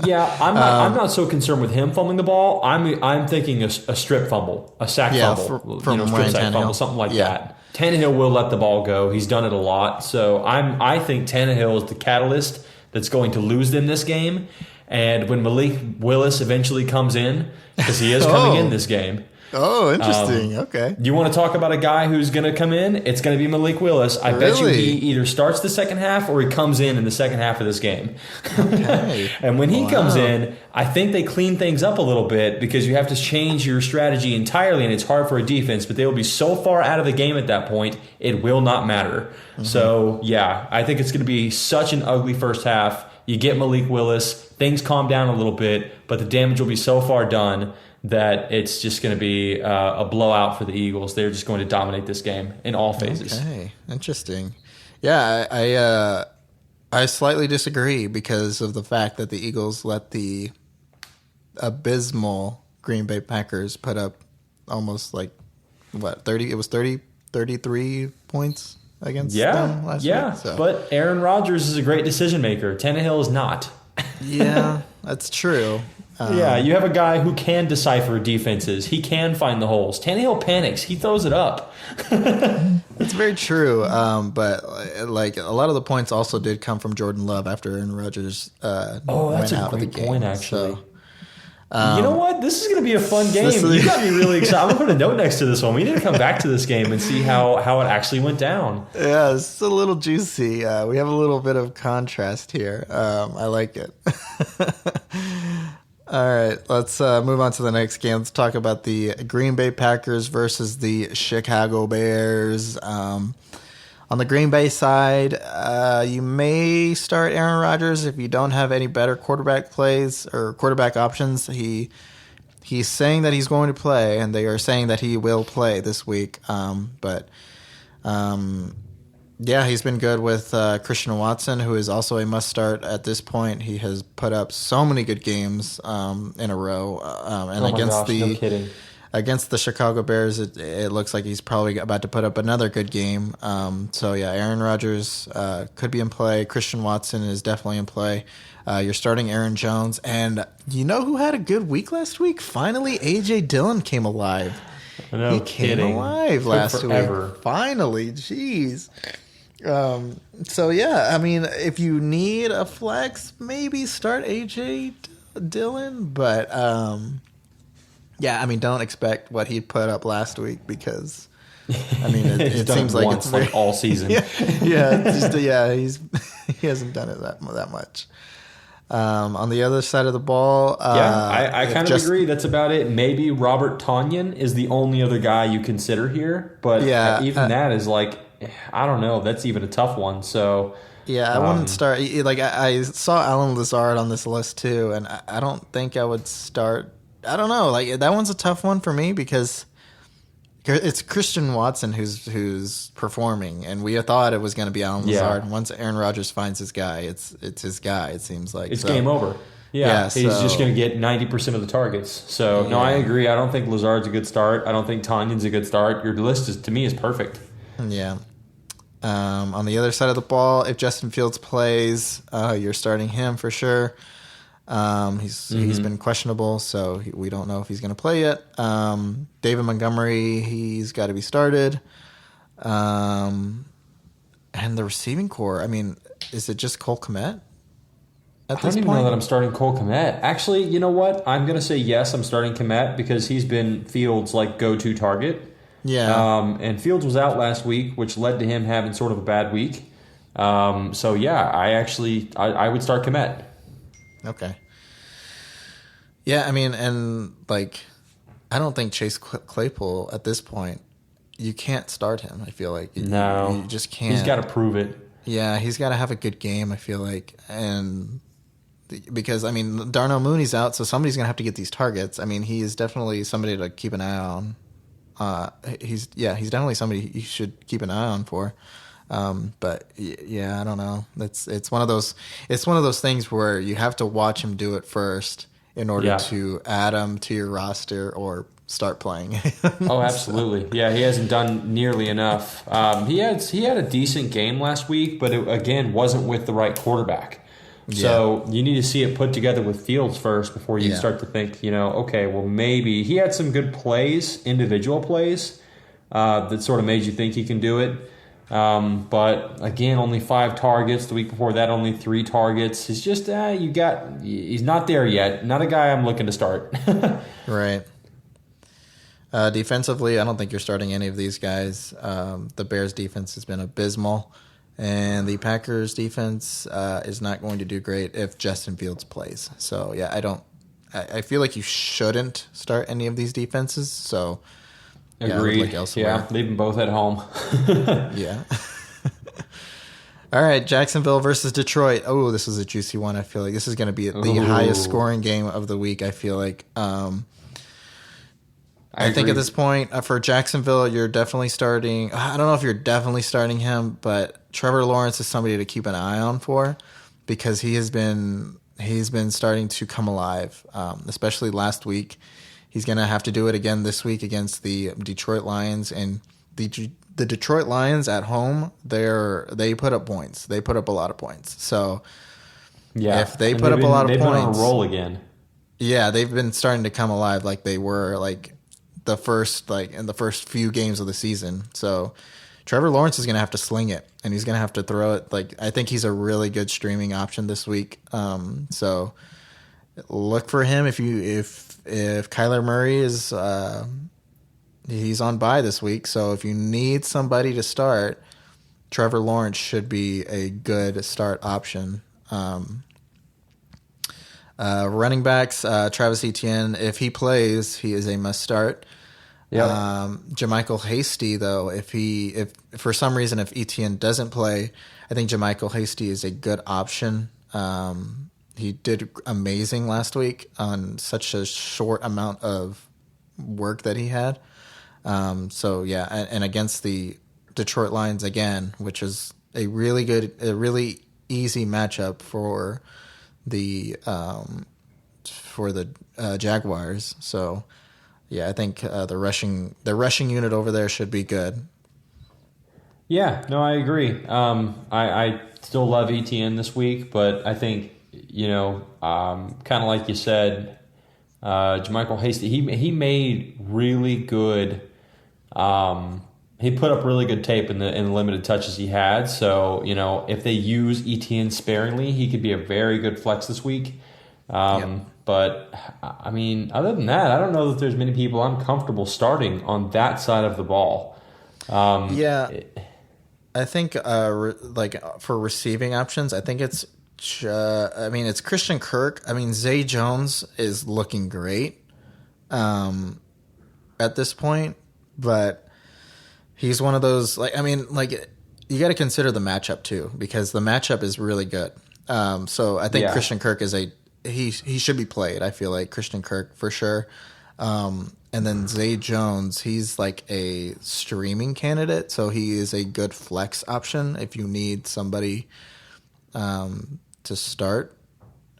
Yeah, I'm not so concerned with him fumbling the ball. I'm thinking a strip fumble, a sack fumble, from strip sack fumble, something like that. Tannehill will let the ball go. He's done it a lot, so I think Tannehill is the catalyst that's going to lose them this game. And when Malik Willis eventually comes in, because he is coming in this game. Oh, interesting. Okay. You want to talk about a guy who's going to come in? It's going to be Malik Willis. I bet you he either starts the second half or he comes in the second half of this game. Okay. And when he comes in, I think they clean things up a little bit because you have to change your strategy entirely, and it's hard for a defense, but they will be so far out of the game at that point, it will not matter. Mm-hmm. So, yeah, I think it's going to be such an ugly first half. You get Malik Willis, things calm down a little bit, but the damage will be so far done that it's just going to be a blowout for the Eagles. They're just going to dominate this game in all phases. Okay, interesting. Yeah, I slightly disagree because of the fact that the Eagles let the abysmal Green Bay Packers put up almost 30? It was 33 points against them last week. So. But Aaron Rodgers is a great decision maker. Tannehill is not. Yeah, that's true. You have a guy who can decipher defenses. He can find the holes. Tannehill panics. He throws it up. That's very true. But a lot of the points also did come from Jordan Love after Aaron Rodgers that's went a out of the great game. point, actually. So, you know what? This is going to be a fun game. You got me really excited. I'm going to put a note next to this one. We need to come back to this game and see how it actually went down. Yeah, it's a little juicy. We have a little bit of contrast here. I like it. All right, let's move on to the next game. Let's talk about the Green Bay Packers versus the Chicago Bears. On the Green Bay side, you may start Aaron Rodgers if you don't have any better quarterback plays or quarterback options. He's saying that he's going to play, and they are saying that he will play this week. Yeah, he's been good with Christian Watson, who is also a must-start at this point. He has put up so many good games in a row. Against the Chicago Bears, it looks like he's probably about to put up another good game. Aaron Rodgers could be in play. Christian Watson is definitely in play. You're starting Aaron Jones. And you know who had a good week last week? Finally, A.J. Dillon came alive. He came alive last week. Finally, jeez. If you need a flex, maybe start A.J. Dillon. But, don't expect what he put up last week because, it seems like it's all season. he hasn't done it that much. On the other side of the ball, I kind of agree. That's about it. Maybe Robert Tonyan is the only other guy you consider here, but that is I don't know. That's even a tough one. So I wouldn't start. I saw Alan Lazard on this list too, and I don't think I would start. I don't know. That one's a tough one for me because it's Christian Watson who's performing, and we thought it was going to be Alan Lazard. And once Aaron Rodgers finds his guy, it's his guy. It seems like it's game over. He's just going to get 90% of the targets. So no, I agree. I don't think Lazard's a good start. I don't think Tanyan's a good start. Your list to me is perfect. Yeah. On the other side of the ball, if Justin Fields plays, you're starting him for sure. He's been questionable, so we don't know if he's going to play yet. David Montgomery, he's got to be started. And the receiving core, is it just Cole Kmet? I don't even know that I'm starting Cole Kmet. Actually, you know what? I'm going to say yes, I'm starting Kmet because he's been Fields' go-to target. Yeah. And Fields was out last week, which led to him having sort of a bad week. I would start Kmet. Okay. Yeah, I don't think Chase Claypool at this point, you can't start him, I feel like. No. You just can't. He's got to prove it. Yeah, he's got to have a good game, I feel like. And because I mean Darnell Mooney's out, so somebody's gonna have to get these targets. I mean, he is definitely somebody to keep an eye on. He's definitely somebody you should keep an eye on for. But yeah, I don't know. It's one of those things where you have to watch him do it first in order to add him to your roster or start playing. Oh, absolutely. Yeah, he hasn't done nearly enough. He had a decent game last week, but it, again, wasn't with the right quarterback. So you need to see it put together with Fields first before you start to think, okay, well, maybe he had some good plays, individual plays, that sort of made you think he can do it. But again, only 5 targets. The week before that, only 3 targets. It's just, he's not there yet. Not a guy I'm looking to start. Right. Defensively, I don't think you're starting any of these guys. The Bears defense has been abysmal. And the Packers defense is not going to do great if Justin Fields plays. So, yeah, I feel like you shouldn't start any of these defenses. So, agreed. Yeah, leave them both at home. Yeah. All right, Jacksonville versus Detroit. Oh, this is a juicy one. I feel like this is going to be the highest scoring game of the week, I feel like. I think at this point, for Jacksonville, you're definitely starting. I don't know if you're definitely starting him, but Trevor Lawrence is somebody to keep an eye on for because he's been starting to come alive, especially last week. He's going to have to do it again this week against the Detroit Lions, and the Detroit Lions at home, they put up points. They put up a lot of points. So if they put up a lot of points, they've been on a roll again. Yeah, they've been starting to come alive like they were in the first few games of the season. So Trevor Lawrence is going to have to sling it, and he's going to have to throw it. I think he's a really good streaming option this week. So look for him if Kyler Murray is he's on bye this week. So if you need somebody to start, Trevor Lawrence should be a good start option. Running backs, Travis Etienne, if he plays, he is a must start. Yep. JaMychal Hasty, though, if for some reason if Etienne doesn't play, I think JaMychal Hasty is a good option. He did amazing last week on such a short amount of work that he had. So yeah, and against the Detroit Lions again, which is a really easy matchup for the Jaguars. So yeah, I think the rushing unit over there should be good. Yeah, no, I agree. I still love ETN this week, but I think kind of like you said, JaMychal Hasty, he made really good. He put up really good tape in the limited touches he had. So if they use ETN sparingly, he could be a very good flex this week. But I mean, other than that, I don't know that there's many people I'm comfortable starting on that side of the ball. I think for receiving options, I think it's Christian Kirk. I mean, Zay Jones is looking great at this point, but he's one of those you got to consider the matchup too, because the matchup is really good. So I think Christian Kirk is he should be played. I feel like Christian Kirk for sure. And then Zay Jones, he's like a streaming candidate, so he is a good flex option if you need somebody to start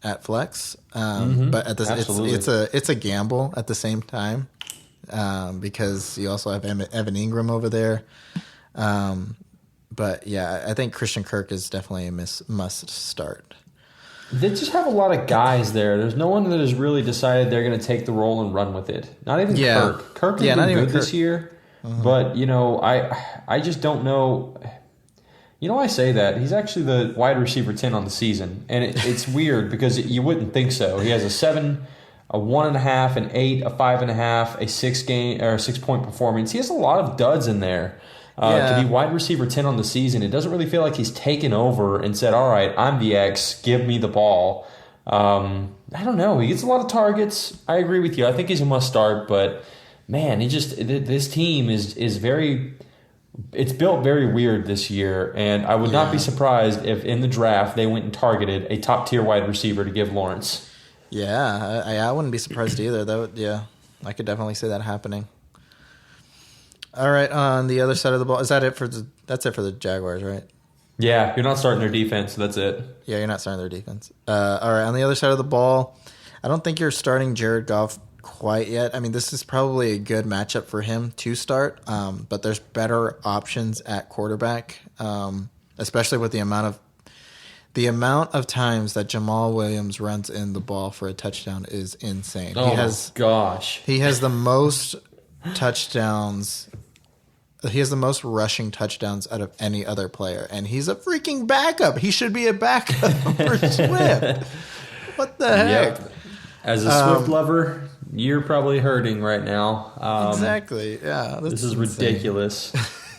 at flex. But at it's a gamble at the same time because you also have Evan Ingram over there. But yeah, I think Christian Kirk is definitely a must start. They just have a lot of guys there. There's no one that has really decided they're going to take the role and run with it. Not even Kirk. Kirk has been good this year, but I just don't know. I say that he's actually the wide receiver 10 on the season, and it's weird because you wouldn't think so. He has a 7, a 1.5, an 8, a 5.5, a 6-point performance. He has a lot of duds in there. To be wide receiver 10 on the season, it doesn't really feel like he's taken over and said, all right, I'm the X, give me the ball. I don't know. He gets a lot of targets. I agree with you. I think he's a must start, but man, this team is very it's built very weird this year, and I would not be surprised if in the draft they went and targeted a top-tier wide receiver to give Lawrence. Yeah, I wouldn't be surprised either. I could definitely see that happening. All right, on the other side of the ball, that's it for the Jaguars, right? Yeah, you're not starting their defense, so that's it. Yeah, you're not starting their defense. All right, on the other side of the ball, I don't think you're starting Jared Goff quite yet. I mean, this is probably a good matchup for him to start, but there's better options at quarterback, especially with the amount of times that Jamal Williams runs in the ball for a touchdown is insane. Gosh. He has the most touchdowns. He has the most rushing touchdowns out of any other player, and he's a freaking backup. He should be a backup for Swift. What the heck? Yep. As a Swift lover, you're probably hurting right now. Exactly. Yeah. This is ridiculous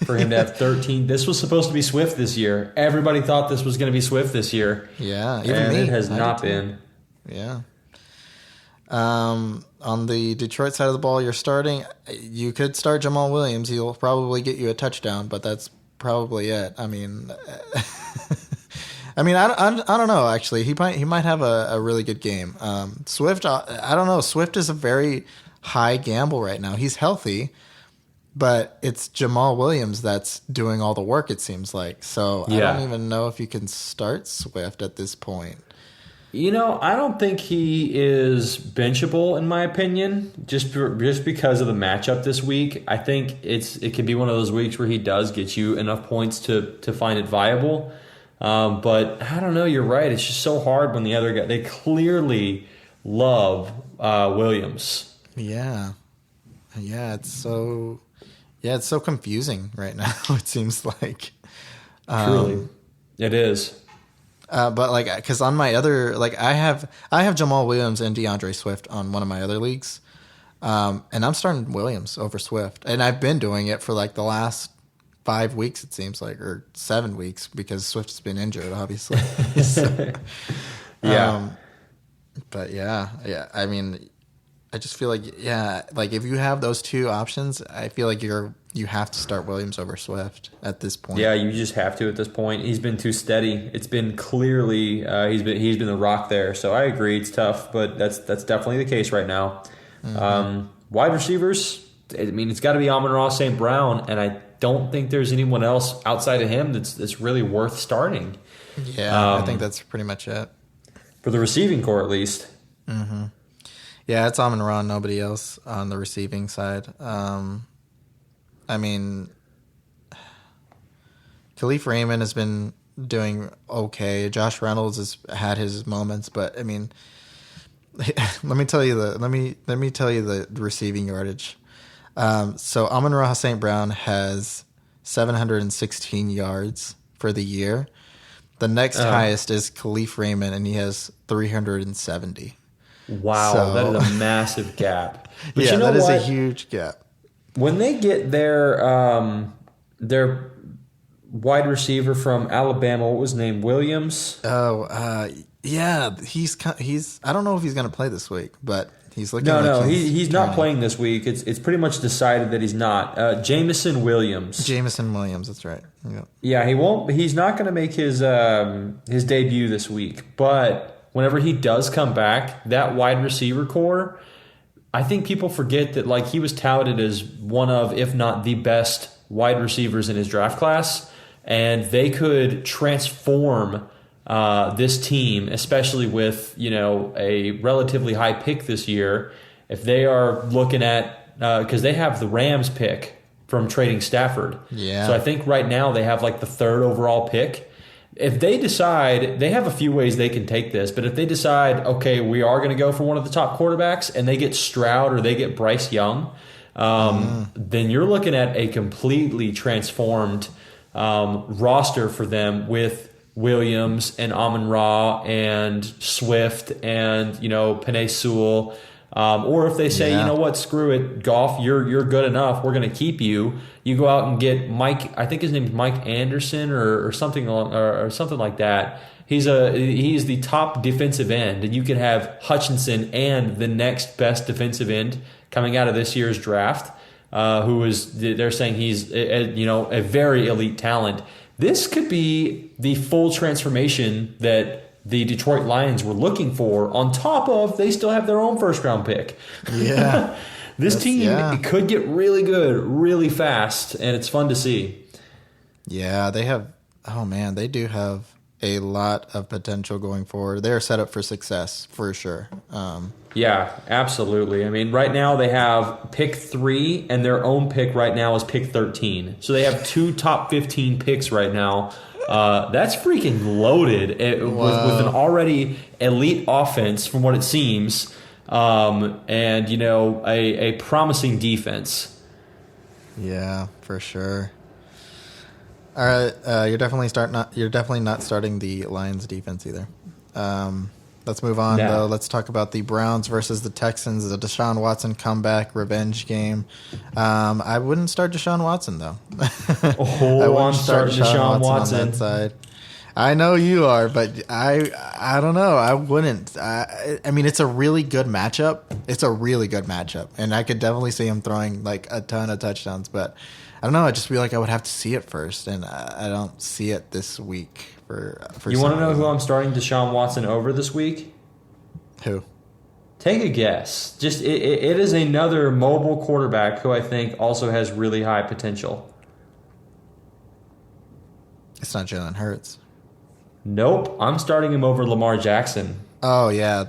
for him to have 13. This was supposed to be Swift this year. Everybody thought this was going to be Swift this year. Yeah. Even me. It has not been. Yeah. On the Detroit side of the ball, you're starting. You could start Jamal Williams. He'll probably get you a touchdown, but that's probably it. I mean, I don't know. Actually, he might have a really good game. Swift, I don't know. Swift is a very high gamble right now. He's healthy, but it's Jamal Williams that's doing all the work. It seems like. So I don't even know if you can start Swift at this point. I don't think he is benchable in my opinion, just because of the matchup this week. I think it can be one of those weeks where he does get you enough points to find it viable. But I don't know. You're right. It's just so hard when the other guy. They clearly love Williams. Yeah. It's so confusing right now. It seems like. Truly, it is. But because on my other, I have Jamal Williams and DeAndre Swift on one of my other leagues, and I'm starting Williams over Swift, and I've been doing it for the last 5 weeks, it seems like, or 7 weeks, because Swift's been injured, obviously. So, yeah. But yeah. I mean, I just feel if you have those two options, I feel like you have to start Williams over Swift at this point. Yeah, you just have to at this point. He's been too steady. It's been clearly he's been the rock there. So I agree, it's tough, but that's definitely the case right now. Mm-hmm. Wide receivers, I mean, it's got to be Amon-Ra St. Brown, and I don't think there's anyone else outside of him that's really worth starting. Yeah, I think that's pretty much it. For the receiving core, at least. Mm-hmm. Yeah, it's Amon-Ra, nobody else on the receiving side. I mean, Khalif Raymond has been doing okay. Josh Reynolds has had his moments, but I mean, let me tell you the receiving yardage. So Amon-Ra St. Brown has 716 yards for the year. The next highest is Khalif Raymond, and he has 370. Wow, so, that is a massive gap. But yeah, that is a huge gap. When they get their wide receiver from Alabama, what was his name? Williams? Yeah, he's. I don't know if he's going to play this week, but he's looking. No, he's not playing this week. It's pretty much decided that he's not. Jameson Williams. That's right. Yeah, he won't. He's not going to make his debut this week, but whenever he does come back, that wide receiver core, I think people forget that he was touted as one of, if not the best wide receivers in his draft class, and they could transform this team, especially with a relatively high pick this year. If they are looking at because they have the Rams pick from trading Stafford, so I think right now they have the third overall pick. If they decide, they have a few ways they can take this, but if they decide, okay, we are going to go for one of the top quarterbacks, and they get Stroud or they get Bryce Young, then you're looking at a completely transformed roster for them with Williams and Amon-Ra and Swift and Penei Sewell. Or if they say, you know what, screw it, Goff, you're good enough, we're going to keep you. You go out and get Mike. I think his name is Mike Anderson or something or something like that. He's the top defensive end, and you can have Hutchinson and the next best defensive end coming out of this year's draft. they're saying he's a very elite talent. This could be the full transformation that the Detroit Lions were looking for, on top of they still have their own first-round pick. Yeah. This team could get really good really fast, and it's fun to see. Yeah, they do have a lot of potential going forward. They're set up for success, for sure. Yeah, absolutely. I mean, right now they have pick 3, and their own pick right now is pick 13. So they have 2 top 15 picks right now. That's freaking loaded with an already elite offense, from what it seems, and a promising defense. Yeah, for sure. All right, you're definitely not starting the Lions defense either. Let's move on, though. Let's talk about the Browns versus the Texans, the Deshaun Watson comeback revenge game. I wouldn't start Deshaun Watson, though. I'm starting Deshaun Watson on that side. I know you are, but I don't know. I wouldn't. I mean, it's a really good matchup. And I could definitely see him throwing like a ton of touchdowns, but I don't know. I just feel like I would have to see it first, and I don't see it this week. You want to know who I'm starting Deshaun Watson over this week? Who? Take a guess. Just it is another mobile quarterback who I think also has really high potential. It's not Jalen Hurts. Nope, I'm starting him over Lamar Jackson. Oh yeah.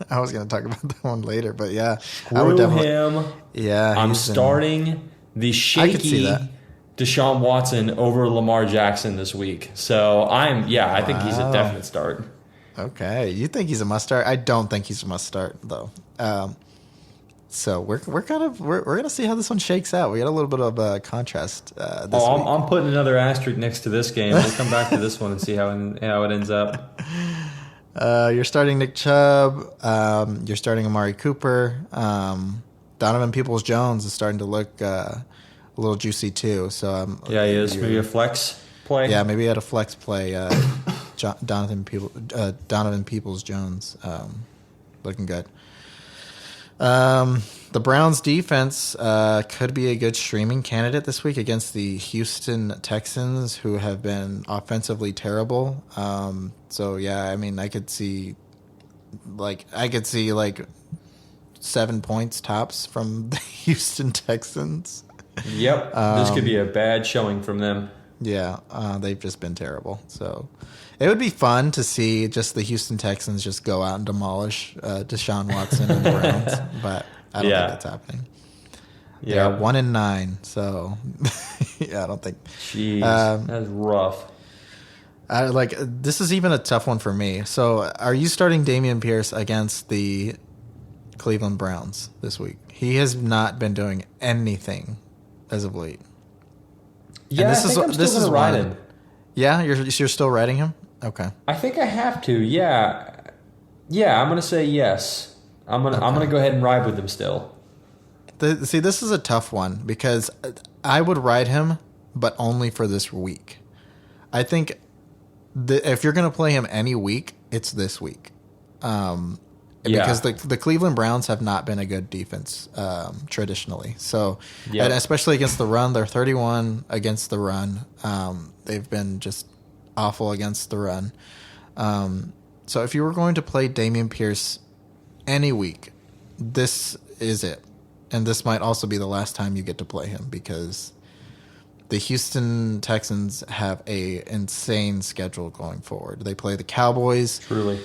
I was going to talk about that one later, but yeah, I would definitely him. Yeah, I'm starting the shaky Deshaun Watson over Lamar Jackson this week. So I think he's a definite start. Okay, you think he's a must start? I don't think he's a must start though. So we're gonna see how this one shakes out. We got a little bit of contrast. This week. I'm putting another asterisk next to this game. We'll come back to this one and see how it ends up. You're starting Nick Chubb. You're starting Amari Cooper. Donovan Peoples-Jones is starting to look a little juicy too. So he is. Maybe a flex play. Yeah, maybe at a flex play. Donovan Peoples-Jones looking good. The Browns defense could be a good streaming candidate this week against the Houston Texans, who have been offensively terrible. So yeah, I mean, I could see like 7 points tops from the Houston Texans. Yep, this could be a bad showing from them. Yeah, they've just been terrible. So it would be fun to see just the Houston Texans just go out and demolish Deshaun Watson and the Browns, but I don't think that's happening. Yeah, 1-9. So yeah, I don't think. Jeez, that's rough. This is even a tough one for me. So, are you starting Dameon Pierce against the Cleveland Browns this week? He has not been doing anything as of late. Yeah, I think I'm still going to ride him. Yeah, you're still riding him? Okay. I think I have to. Yeah, I'm going to say yes. I'm going to go ahead and ride with him still. See, this is a tough one because I would ride him, but only for this week. I think if you're going to play him any week, it's this week. Because the Cleveland Browns have not been a good defense traditionally. So, and especially against the run, they're 31 against the run. They've been just awful against the run. So if you were going to play Dameon Pierce any week, this is it. And this might also be the last time you get to play him because the Houston Texans have a insane schedule going forward. They play the Cowboys. Truly.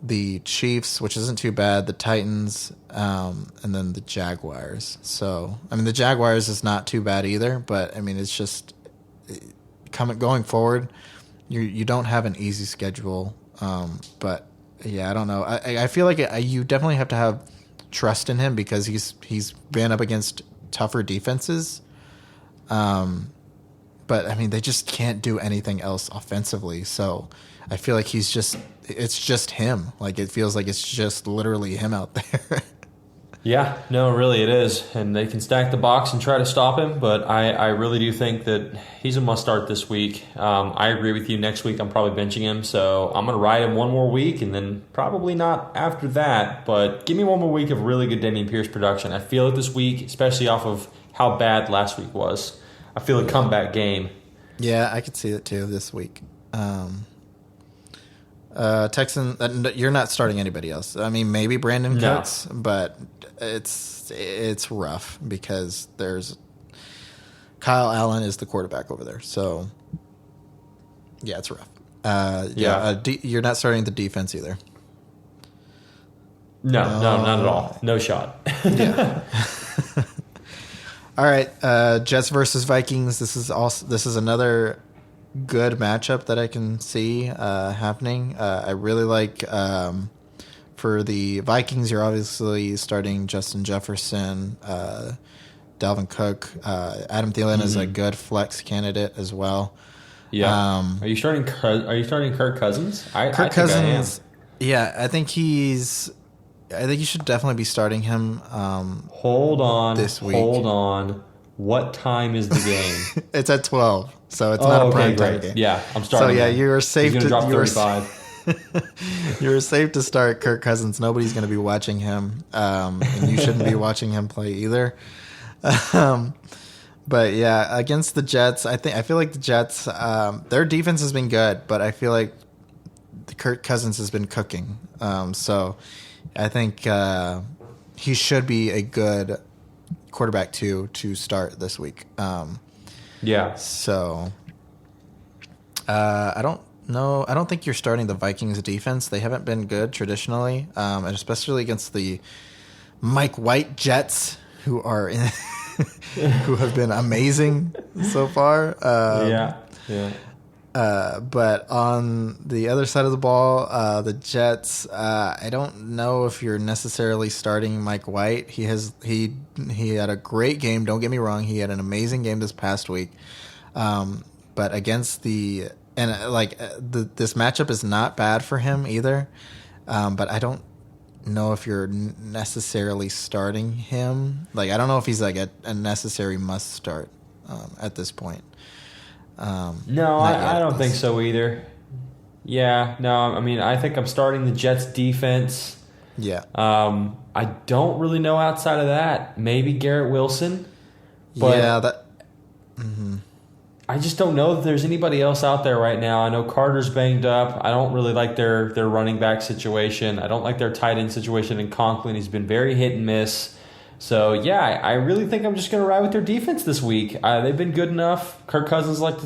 The Chiefs, which isn't too bad, the Titans, and then the Jaguars. So, I mean, the Jaguars is not too bad either, but, I mean, it's just going forward, you don't have an easy schedule. But, yeah, I don't know. I feel like you definitely have to have trust in him because he's been up against tougher defenses. But, I mean, they just can't do anything else offensively, so I feel like it's just him. Like, it feels like it's just literally him out there. Yeah, no, really it is. And they can stack the box and try to stop him, but I really do think that he's a must-start this week. I agree with you. Next week I'm probably benching him, so I'm going to ride him one more week and then probably not after that, but give me one more week of really good Dameon Pierce production. I feel it this week, especially off of how bad last week was. I feel a comeback game. Yeah, I could see it too this week. Texan, you're not starting anybody else. I mean, maybe Brandon Cooks, but it's rough because there's Kyle Allen is the quarterback over there. So yeah, it's rough. You're not starting the defense either. No, not at all. No shot. Yeah. All right, Jets versus Vikings. This is another good matchup that I can see happening. I really like for the Vikings. You're obviously starting Justin Jefferson, Dalvin Cook, Adam Thielen is a good flex candidate as well. Yeah. Are you starting Kirk Cousins? Kirk Cousins. Yeah, I think you should definitely be starting him. Hold on. This week. Hold on. What time is the game? It's at 12, so it's not a prime time game. Yeah, I'm starting. So yeah, you are safe to drop 35. You're safe to start Kirk Cousins. Nobody's going to be watching him, and you shouldn't be watching him play either. But yeah, against the Jets, I feel like the Jets, their defense has been good, but I feel like Kirk Cousins has been cooking. So I think he should be a good quarterback to start this week. Yeah. So I don't know. I don't think you're starting the Vikings defense. They haven't been good traditionally, and especially against the Mike White Jets, who are who have been amazing so far. Yeah. But on the other side of the ball, the Jets, I don't know if you're necessarily starting Mike White. He had a great game. Don't get me wrong. He had an amazing game this past week. But against this matchup is not bad for him either. But I don't know if you're necessarily starting him. Like, I don't know if he's like a necessary must start at this point. No, I don't think so either. Yeah, no, I mean, I think I'm starting the Jets defense. Yeah. I don't really know outside of that. Maybe Garrett Wilson. But yeah, I just don't know that there's anybody else out there right now. I know Carter's banged up. I don't really like their running back situation. I don't like their tight end situation in Conklin. He's been very hit and miss. So, yeah, I really think I'm just going to ride with their defense this week. They've been good enough. Kirk Cousins likes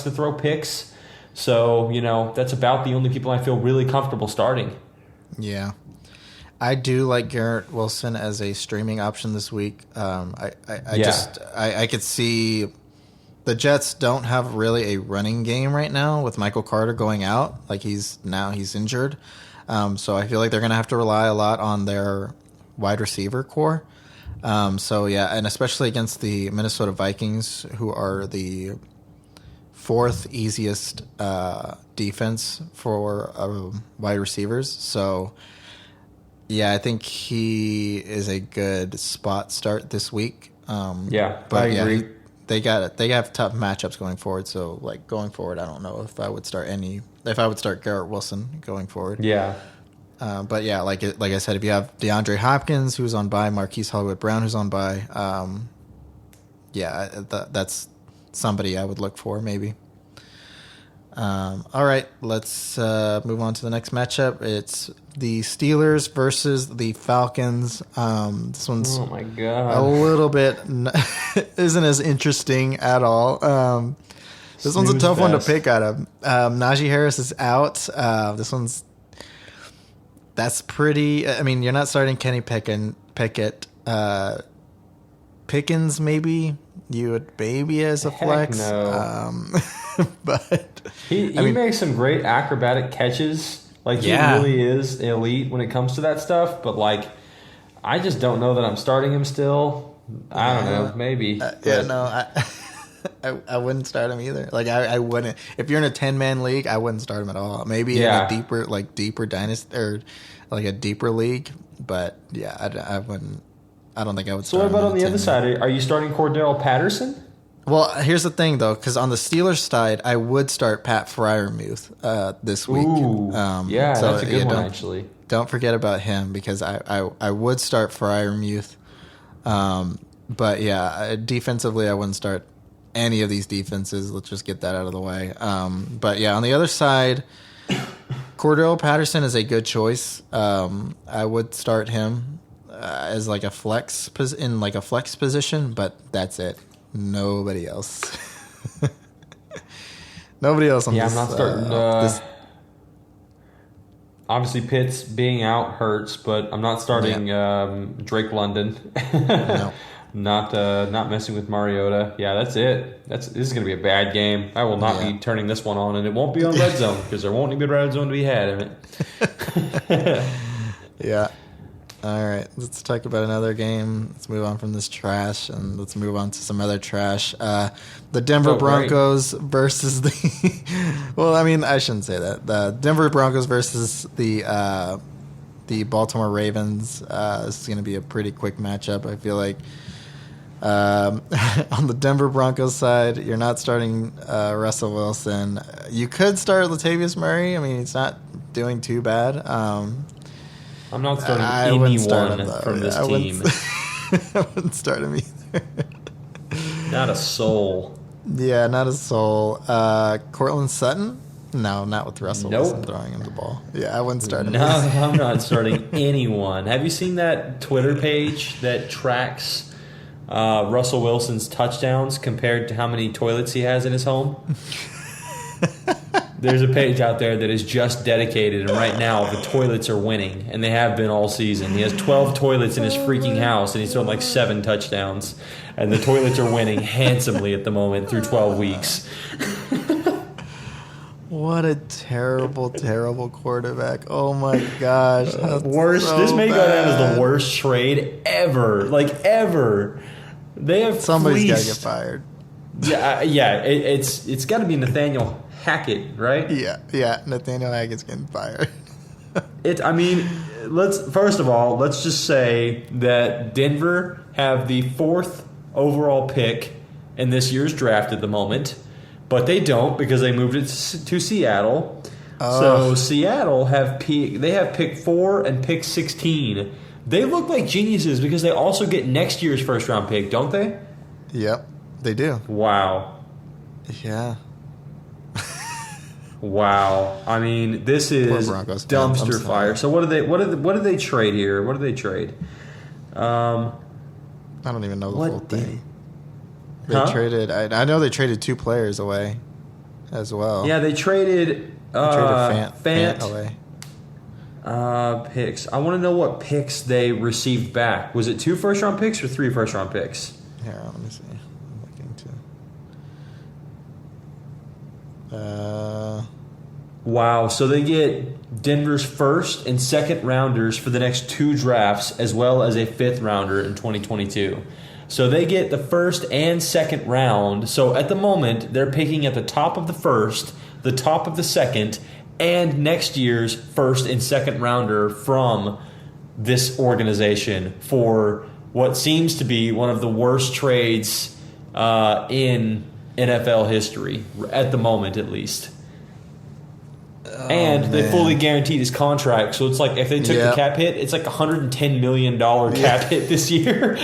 to throw picks. So, that's about the only people I feel really comfortable starting. Yeah. I do like Garrett Wilson as a streaming option this week. I could see the Jets don't have really a running game right now with Michael Carter going out. Like, he's injured. So I feel like they're going to have to rely a lot on their wide receiver core. So yeah, and especially against the Minnesota Vikings, who are the fourth easiest defense for wide receivers. So yeah, I think he is a good spot start this week. But I agree. Yeah, they have tough matchups going forward. So like going forward, I don't know if I would start Garrett Wilson going forward. Yeah. But yeah, like I said, if you have DeAndre Hopkins, who's on bye, Marquise Hollywood-Brown, who's on bye, that's somebody I would look for maybe. All right, let's move on to the next matchup. It's the Steelers versus the Falcons. This one's oh my god, a little bit isn't as interesting at all. This one's a tough one to pick out of. Najee Harris is out. That's pretty. I mean, you're not starting Kenny Pickett. Pickens, maybe you would maybe as a flex. No. But he makes some great acrobatic catches. Like, he really is elite when it comes to that stuff. But like, I just don't know that I'm starting him still. I don't know. Maybe. I wouldn't start him either. Like I wouldn't. If you're in a 10-man league, I wouldn't start him at all. Maybe in a deeper dynasty or like a deeper league. But yeah, I wouldn't. I don't think I would. So start what about him on the other side? Are you starting Cordell Patterson? Well, here's the thing though, because on the Steelers side, I would start Pat Freiermuth this week. Ooh, that's a good one actually. Don't forget about him because I would start Freiermuth. But yeah, defensively, I wouldn't start any of these defenses. Let's just get that out of the way. But yeah, on the other side, Cordell Patterson is a good choice. I would start him as like a flex position, but that's it. Nobody else. Nobody else on this. Yeah, I'm not starting. Obviously, Pitts being out hurts, but I'm not starting Drake London. No. Not messing with Mariota. Yeah, that's it. This is going to be a bad game. I will not be turning this one on, and it won't be on Red Zone because there won't be a Red Zone to be had in it. Yeah. All right, let's talk about another game. Let's move on from this trash, and let's move on to some other trash. The Denver Broncos versus the... Well, I mean, I shouldn't say that. The Denver Broncos versus the Baltimore Ravens. This is going to be a pretty quick matchup, I feel like. On the Denver Broncos side, you're not starting Russell Wilson. You could start Latavius Murray. I mean, he's not doing too bad. I'm not starting anyone from this team. I wouldn't start him either. Not a soul. Yeah, not a soul. Cortland Sutton? No, not with Russell Wilson throwing him the ball. Yeah, I wouldn't start him. No, I'm not starting anyone. Have you seen that Twitter page that tracks Russell Wilson's touchdowns compared to how many toilets he has in his home? There's a page out there that is just dedicated, and right now the toilets are winning, and they have been all season. He has 12 toilets in his freaking house, and he's thrown like 7 touchdowns, and the toilets are winning handsomely at the moment through 12 weeks. What a terrible, terrible quarterback. Oh my gosh. This may go down as the worst trade ever. Like, ever. They have Somebody's got to get fired. Yeah. It's got to be Nathaniel Hackett, right? Yeah. Nathaniel Hackett's getting fired. First of all, let's just say that Denver have the 4th overall pick in this year's draft at the moment, but they don't because they moved it to Seattle. So Seattle have pick 4 and pick 16. They look like geniuses because they also get next year's first round pick, don't they? Yep, they do. Wow. Yeah. Wow. I mean, this is dumpster fire. So what did they trade here? What did they trade? I don't even know the full thing. They traded. I know they traded 2 players away, as well. Yeah, they traded. Fant away. Picks. I want to know what picks they received back. Was it 2 first-round picks or 3 first-round picks? Here, let me see. I'm looking too. Wow. So they get Denver's 1st and 2nd rounders for the next 2 drafts, as well as a 5th rounder in 2022. So they get the 1st and 2nd round. So at the moment, they're picking at the top of the 1st, the top of the 2nd, and next year's 1st and 2nd rounder from this organization for what seems to be one of the worst trades in NFL history, at the moment at least. And they fully guaranteed his contract. So it's like if they took the cap hit, it's like $110 million cap hit this year.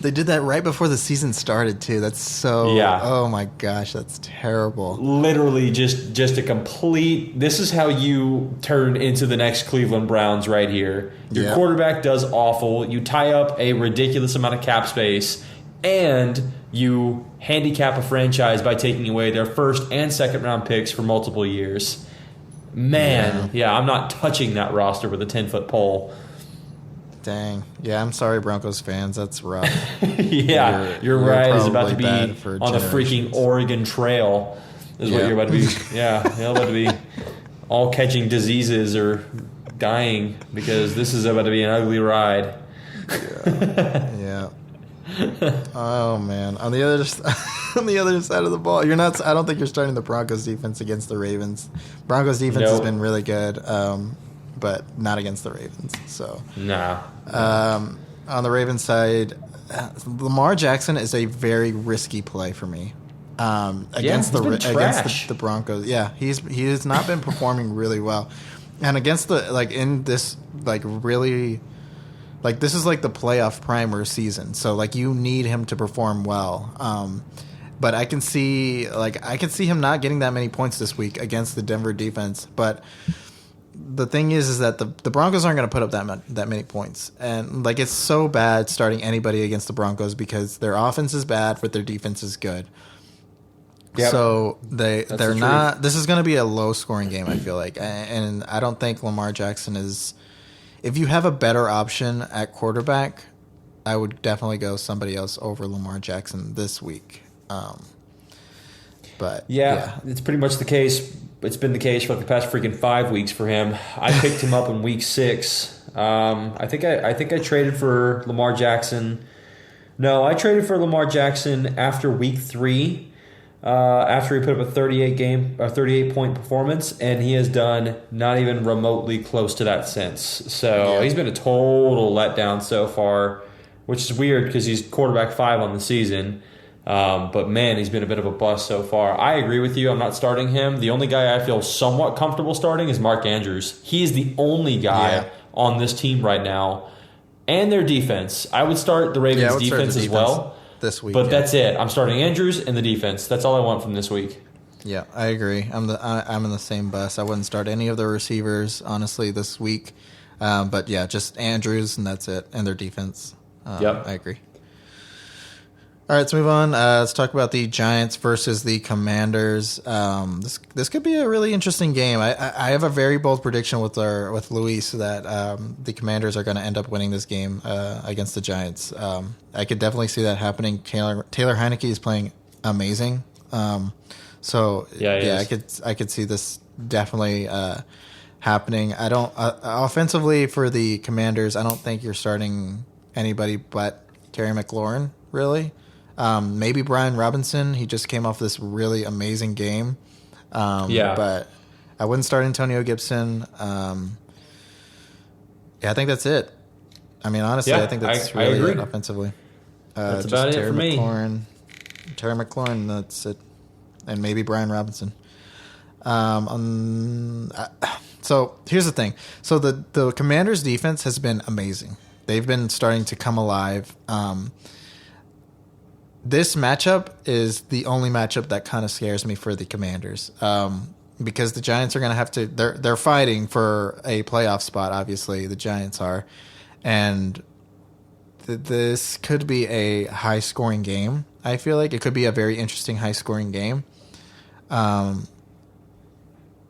They did that right before the season started, too. That's so... Yeah. Oh, my gosh. That's terrible. Literally just a complete... This is how you turn into the next Cleveland Browns right here. Your quarterback does awful. You tie up a ridiculous amount of cap space. And you handicap a franchise by taking away their 1st and 2nd round picks for multiple years. Man, I'm not touching that roster with a 10-foot pole. Dang. Yeah, I'm sorry, Broncos fans. That's rough. Your ride is about to be on the freaking Oregon Trail. Is what you're about to be. You're about to be all catching diseases or dying because this is about to be an ugly ride. Yeah. Oh man, on the other on the other side of the ball, you're not. I don't think you're starting the Broncos defense against the Ravens. Broncos defense has been really good, but not against the Ravens. So Nah. on the Ravens side, Lamar Jackson is a very risky play for me. Against the Broncos, he has not been performing really well, and against the in this really. This is the playoff primer season, so you need him to perform well. But I can see him not getting that many points this week against the Denver defense. But the thing is that the Broncos aren't going to put up that many points, and it's so bad starting anybody against the Broncos because their offense is bad, but their defense is good. Yep. So they're not. This is going to be a low scoring game, I feel like, and I don't think Lamar Jackson is. If you have a better option at quarterback, I would definitely go somebody else over Lamar Jackson this week. But it's pretty much the case. It's been the case for the past freaking 5 weeks for him. I picked him up in week 6. I think I traded for Lamar Jackson. No, I traded for Lamar Jackson after week 3. After he put up a 38 point performance, and he has done not even remotely close to that since. So he's been a total letdown so far, which is weird because he's quarterback 5 on the season. But man, he's been a bit of a bust so far. I agree with you. I'm not starting him. The only guy I feel somewhat comfortable starting is Mark Andrews. He is the only guy on this team right now, and their defense. I would start the Ravens defense as well. This week, but that's it. I'm starting Andrews and the defense. That's all I want from this week. Yeah, I agree. I'm in the same bus. I wouldn't start any of the receivers honestly this week. But just Andrews and that's it, and their defense. I agree. All right, let's move on. Let's talk about the Giants versus the Commanders. This could be a really interesting game. I have a very bold prediction with Luis that the Commanders are going to end up winning this game against the Giants. I could definitely see that happening. Taylor Heineke is playing amazing. I could see this definitely happening. I don't offensively for the Commanders. I don't think you're starting anybody but Terry McLaurin really. Maybe Brian Robinson. He just came off this really amazing game. But I wouldn't start Antonio Gibson. I think that's it. I mean, honestly, I think that's really it offensively. That's about it for me. Terry McLaurin, that's it. And maybe Brian Robinson. So here's the thing. So the Commanders' defense has been amazing. They've been starting to come alive. This matchup is the only matchup that kind of scares me for the Commanders because the Giants are going to have to. They're fighting for a playoff spot. Obviously, the Giants are, and this could be a high scoring game. I feel like it could be a very interesting high scoring game.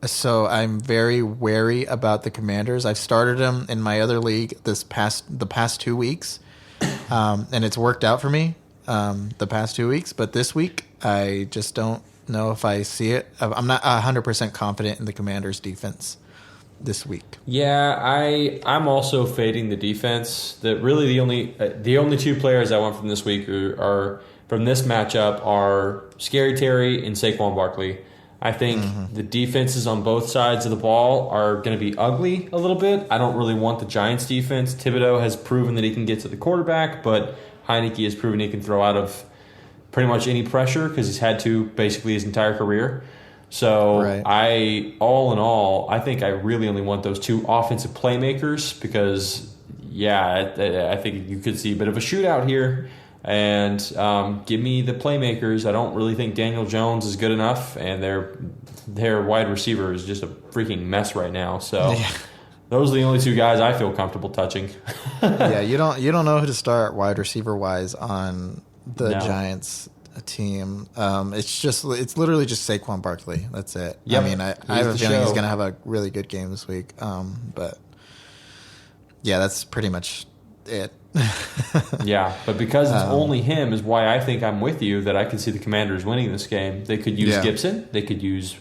So I'm very wary about the Commanders. I've started them in my other league the past 2 weeks, and it's worked out for me. The past 2 weeks, but this week I just don't know if I see it. I'm not 100% confident in the Commanders' defense this week. Yeah, I'm also fading the defense. That really the only 2 players I want from this week are from this matchup are Scary Terry and Saquon Barkley. I think the defenses on both sides of the ball are going to be ugly a little bit. I don't really want the Giants' defense. Thibodeau has proven that he can get to the quarterback, but Heineke has proven he can throw out of pretty much any pressure because he's had to basically his entire career. So all in all, I think I really only want those 2 offensive playmakers because, I think you could see a bit of a shootout here. And give me the playmakers. I don't really think Daniel Jones is good enough, and their wide receiver is just a freaking mess right now. So. Yeah. Those are the only 2 guys I feel comfortable touching. You don't know who to start wide receiver wise on the Giants team. It's literally just Saquon Barkley. That's it. Yep. I mean, I have a feeling he's going to have a really good game this week. But that's pretty much it. But because it's only him is why I think I'm with you that I can see the Commanders winning this game. They could use Gibson. They could use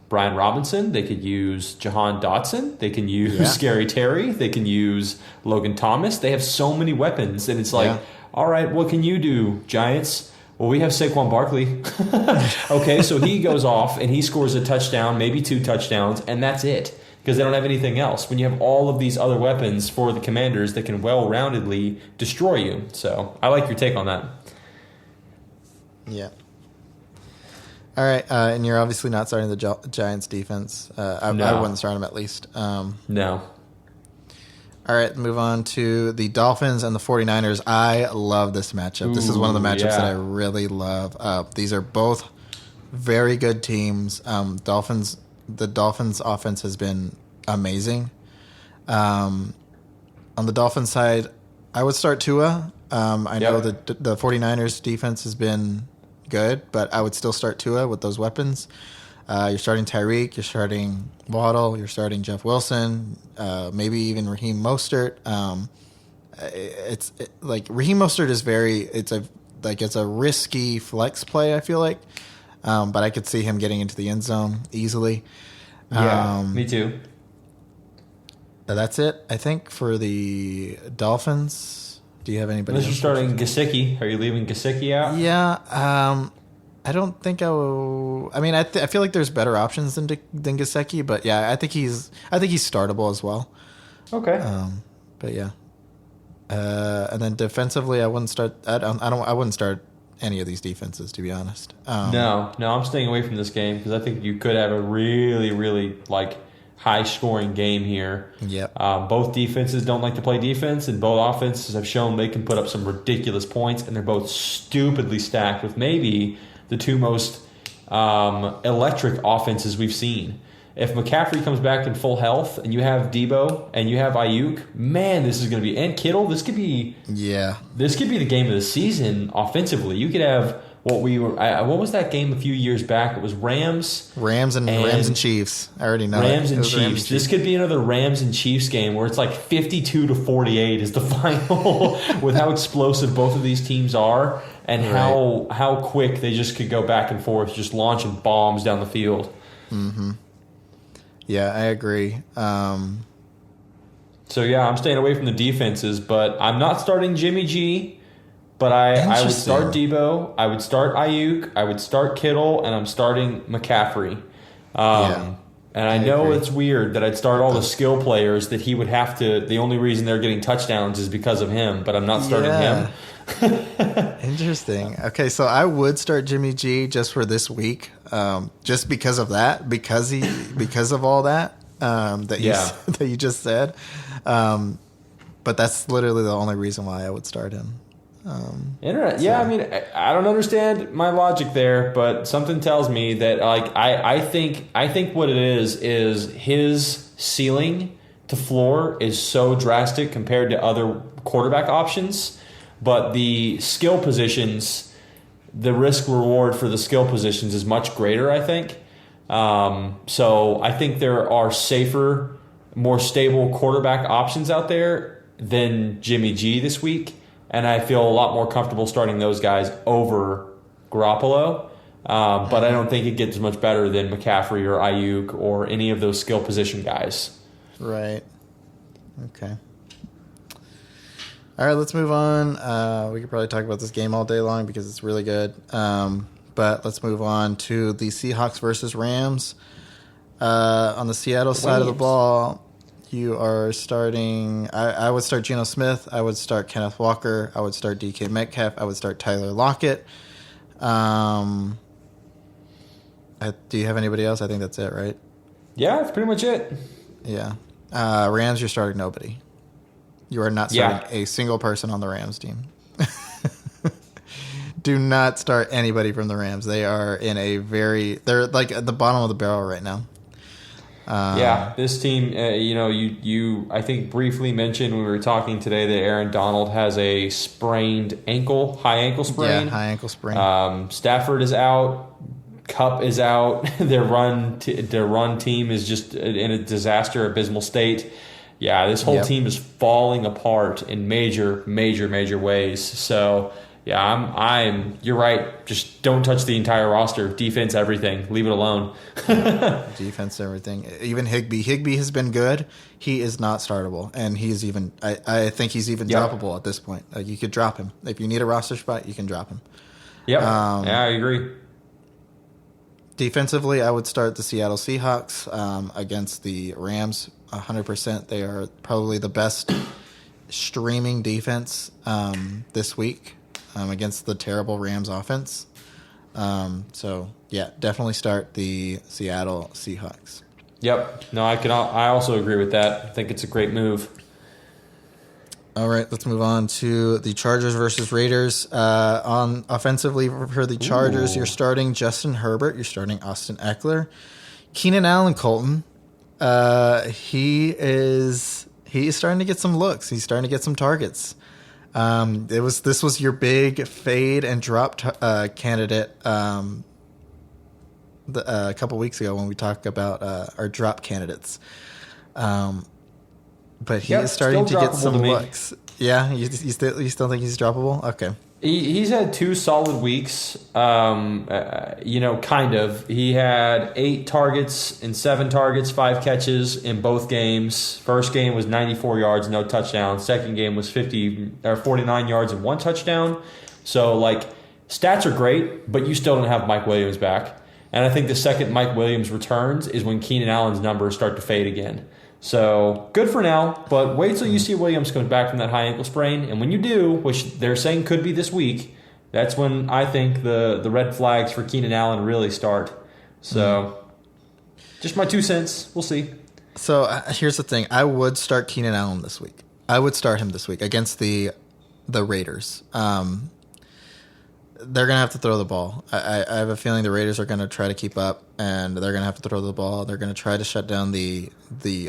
Brian Robinson, they could use Jahan Dotson, they can use Scary Terry, they can use Logan Thomas. They have so many weapons, and it's like, All right, what can you do, Giants? Well, we have Saquon Barkley. Okay, so he goes off and he scores a touchdown, maybe 2 touchdowns, and that's it. Because they don't have anything else. When you have all of these other weapons for the Commanders that can well-roundedly destroy you. So I like your take on that. Yeah. All right, and you're obviously not starting the Giants defense. I wouldn't start them at least. No. All right, move on to the Dolphins and the 49ers. I love this matchup. This is one of the matchups that I really love. These are both very good teams. The Dolphins' offense has been amazing. On the Dolphins side, I would start Tua. I know that the 49ers' defense has been good, but I would still start Tua with those weapons. You're starting Tyreek, you're starting Waddle, you're starting Jeff Wilson, maybe even Raheem Mostert. Raheem Mostert is it's a risky flex play, I feel like. But I could see him getting into the end zone easily. Yeah, me too. That's it, I think, for the Dolphins. Do you have anybody Unless you're starting Gesicki. Are you leaving Gesicki out? Yeah. I don't think I will. I mean, I feel like there's better options than Gesicki, but yeah, I think he's startable as well. Okay. But yeah. And then defensively, I wouldn't start. I wouldn't start any of these defenses, to be honest. No, I'm staying away from this game because I think you could have a really, really high-scoring game here. Yep. Both defenses don't like to play defense, and both offenses have shown they can put up some ridiculous points, and they're both stupidly stacked with maybe the 2 most electric offenses we've seen. If McCaffrey comes back in full health, and you have Debo and you have Ayuk, man, this is going to be, and Kittle. This could be the game of the season offensively. You could have what was that game a few years back? It was Rams and Chiefs. I already know Rams and Chiefs. This could be another Rams and Chiefs game where it's 52-48 is the final with how explosive both of these teams are and how quick they just could go back and forth, just launching bombs down the field. Mm-hmm. Yeah, I agree. I'm staying away from the defenses, but I'm not starting Jimmy G. But I would start Debo, I would start Ayuk, I would start Kittle, and I'm starting McCaffrey. And I know it's weird that I'd start all the skill players that he would have to. The only reason they're getting touchdowns is because of him, but I'm not starting him. Interesting. Okay, so I would start Jimmy G just for this week, just because of that, because of all that that you just said. But that's literally the only reason why I would start him. Interesting. Yeah, I mean, I don't understand my logic there, but something tells me that I think what it is his ceiling to floor is so drastic compared to other quarterback options, but the skill positions, the risk reward for the skill positions is much greater, I think. So I think there are safer, more stable quarterback options out there than Jimmy G this week. And I feel a lot more comfortable starting those guys over Garoppolo. But I don't think it gets much better than McCaffrey or Ayuk or any of those skill position guys. Right. Okay. All right, let's move on. We could probably talk about this game all day long because it's really good. But let's move on to the Seahawks versus Rams. On the Seattle side of the ball, you are starting. I would start Geno Smith. I would start Kenneth Walker. I would start DK Metcalf. I would start Tyler Lockett. Do you have anybody else? I think that's it, right? Yeah, that's pretty much it. Yeah. Rams, you're starting nobody. You are not starting a single person on the Rams team. Do not start anybody from the Rams. They are they're like at the bottom of the barrel right now. This team, you I think briefly mentioned when we were talking today that Aaron Donald has a high ankle sprain. Yeah, high ankle sprain. Stafford is out. Kupp is out. Their run team is just in a disaster, abysmal state. Yeah, this whole team is falling apart in major, major, major ways. So, Yeah, I'm. You're right. Just don't touch the entire roster. Defense, everything. Leave it alone. Defense, everything. Even Higbee. Higbee has been good. He is not startable, and he's even. I think he's even droppable at this point. Like, you could drop him if you need a roster spot. You can drop him. Yep. Yeah, I agree. Defensively, I would start the Seattle Seahawks against the Rams. 100%. They are probably the best streaming defense this week. Against the terrible Rams offense. So, yeah, definitely start the Seattle Seahawks. Yep. No, I also agree with that. I think it's a great move. All right, let's move on to the Chargers versus Raiders. On offensively for the Chargers, you're starting Justin Herbert. You're starting Austin Eckler. Keenan Allen, Colton. He's starting to get some looks. He's starting to get some targets. This was your big fade and drop candidate a couple weeks ago when we talked about our drop candidates. But he is starting to get some looks. Yeah, you still think he's droppable? Okay. He's had 2 solid weeks. Kind of. He had 8 targets and 7 targets, 5 catches in both games. First game was 94 yards, no touchdown. Second game was 49 yards and 1 touchdown. So, stats are great, but you still don't have Mike Williams back. And I think the second Mike Williams returns is when Keenan Allen's numbers start to fade again. So, good for now, but wait till you see Williams comes back from that high ankle sprain. And when you do, which they're saying could be this week, that's when I think the red flags for Keenan Allen really start. So, just my 2 cents. We'll see. So, here's the thing. I would start Keenan Allen this week. I would start him this week against the Raiders. They're going to have to throw the ball. I have a feeling the Raiders are going to try to keep up, and they're going to have to throw the ball. They're going to try to shut down the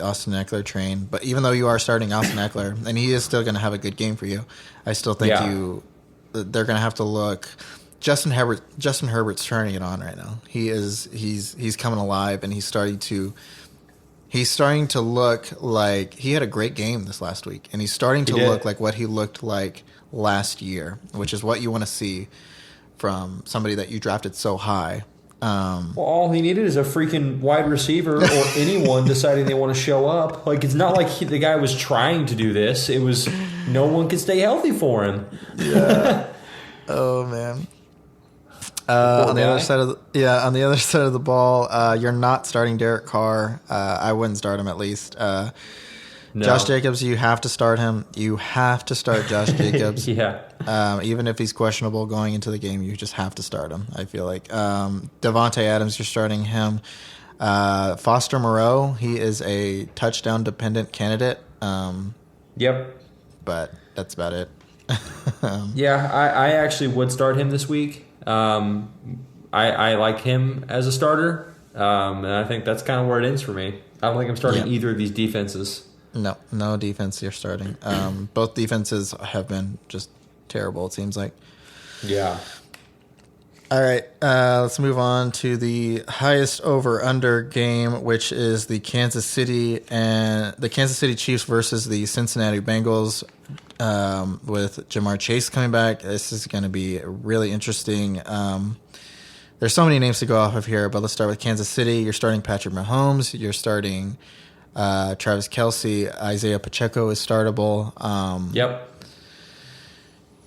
Austin Eckler train. But even though you are starting Austin Eckler, and he is still going to have a good game for you, I still think they're going to have to look. Justin Herbert's turning it on right now. He's coming alive, and he's starting to look like he had a great game this last week, and he's starting to look like what he looked like last year, which is what you want to see from somebody that you drafted so high. Well, all he needed is a freaking wide receiver or anyone deciding they want to show up. It's not like the guy was trying to do this. It was no one could stay healthy for him. Yeah. Oh man. On the other side of the ball, you're not starting Derek Carr. I wouldn't start him at least. No. Josh Jacobs, you have to start him. You have to start Josh Jacobs. Yeah. Even if he's questionable going into the game, you just have to start him, I feel like. Devontae Adams, you're starting him. Foster Moreau, he is a touchdown-dependent candidate. Yep. But that's about it. Yeah, I actually would start him this week. I like him as a starter, and I think that's kind of where it ends for me. I don't think I'm starting either of these defenses. No defense you're starting. Both defenses have been just terrible, it seems like. Yeah. All right, let's move on to the highest over-under game, which is the Kansas City Chiefs versus the Cincinnati Bengals. With Jamar Chase coming back, this is going to be really interesting. There's so many names to go off of here, but let's start with Kansas City. You're starting Patrick Mahomes. You're starting Travis Kelce. Isaiah Pacheco is startable. Yep.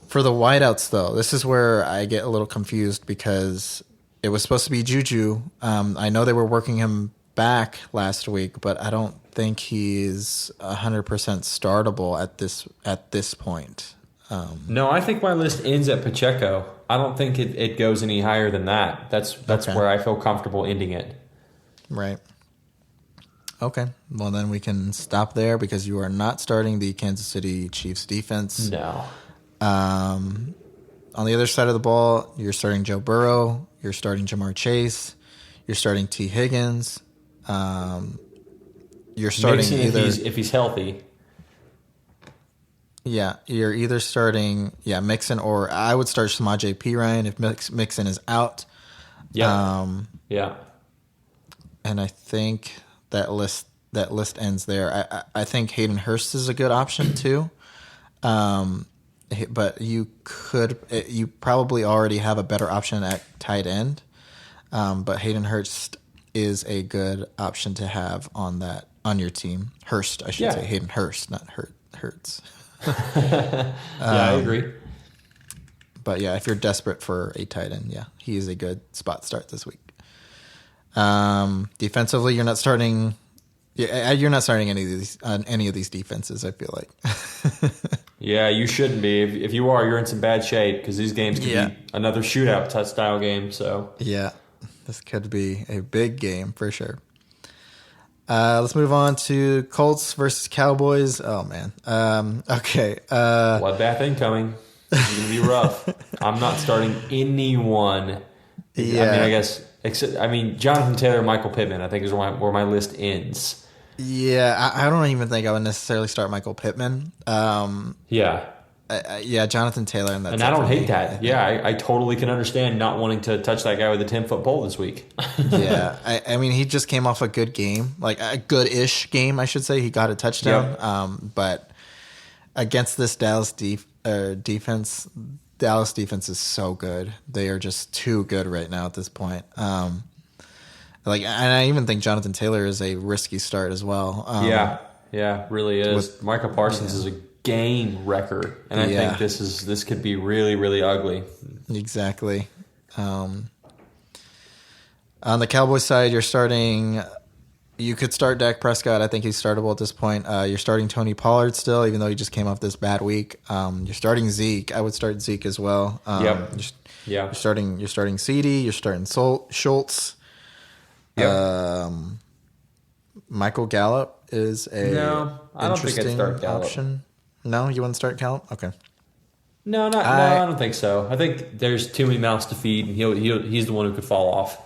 For the wideouts, though, this is where I get a little confused because it was supposed to be Juju. I know they were working him back last week, but I don't think he's 100% startable at this point. No, I think my list ends at Pacheco. I don't think it goes any higher than that. That's okay. Where I feel comfortable ending it. Right. Okay. Well, then we can stop there because you are not starting the Kansas City Chiefs defense. No. On the other side of the ball, you're starting Joe Burrow. You're starting Jamar Chase. You're starting T. Higgins. You're starting Mixon if he's healthy. Yeah, you're either starting Mixon, or I would start Samaje Perine if Mixon is out. Yeah. And I think that list ends there. I think Hayden Hurst is a good option too. but you probably already have a better option at tight end. But Hayden Hurst is a good option to have on your team. Hurst, I should say. Hayden Hurst, not Hurts. I agree. But yeah, if you're desperate for a tight end, he is a good spot start this week. Defensively, you're not starting. You're not starting any of these defenses, I feel like. Yeah, you shouldn't be. If you are, you're in some bad shape because these games could be another shootout style game. So yeah, this could be a big game for sure. Let's move on to Colts versus Cowboys. Oh man. Okay. Bloodbath incoming. It's gonna be rough. I'm not starting anyone. Yeah. I mean, I guess. Jonathan Taylor, Michael Pittman, I think is where my list ends. Yeah, I don't even think I would necessarily start Michael Pittman. Yeah, Jonathan Taylor, and I don't hate that. Yeah, I totally can understand not wanting to touch that guy with a 10-foot pole this week. Yeah, I mean, he just came off a good game, like a good-ish game, I should say. He got a touchdown, but against this Dallas defense. Dallas defense is so good. They are just too good right now at this point. And I even think Jonathan Taylor is a risky start as well. Really is. Micah Parsons is a game wrecker, and I think this could be really, really ugly. Exactly. On the Cowboys side, you're starting. You could start Dak Prescott. I think he's startable at this point. You're starting Tony Pollard still, even though he just came off this bad week. You're starting Zeke. I would start Zeke as well. You're starting CeeDee. You're starting Schultz. Yep. Michael Gallup is I don't think I'd start Gallup. Option. No, you wouldn't start Gallup? Okay. No, I don't think so. I think there's too many mouths to feed, and he's the one who could fall off.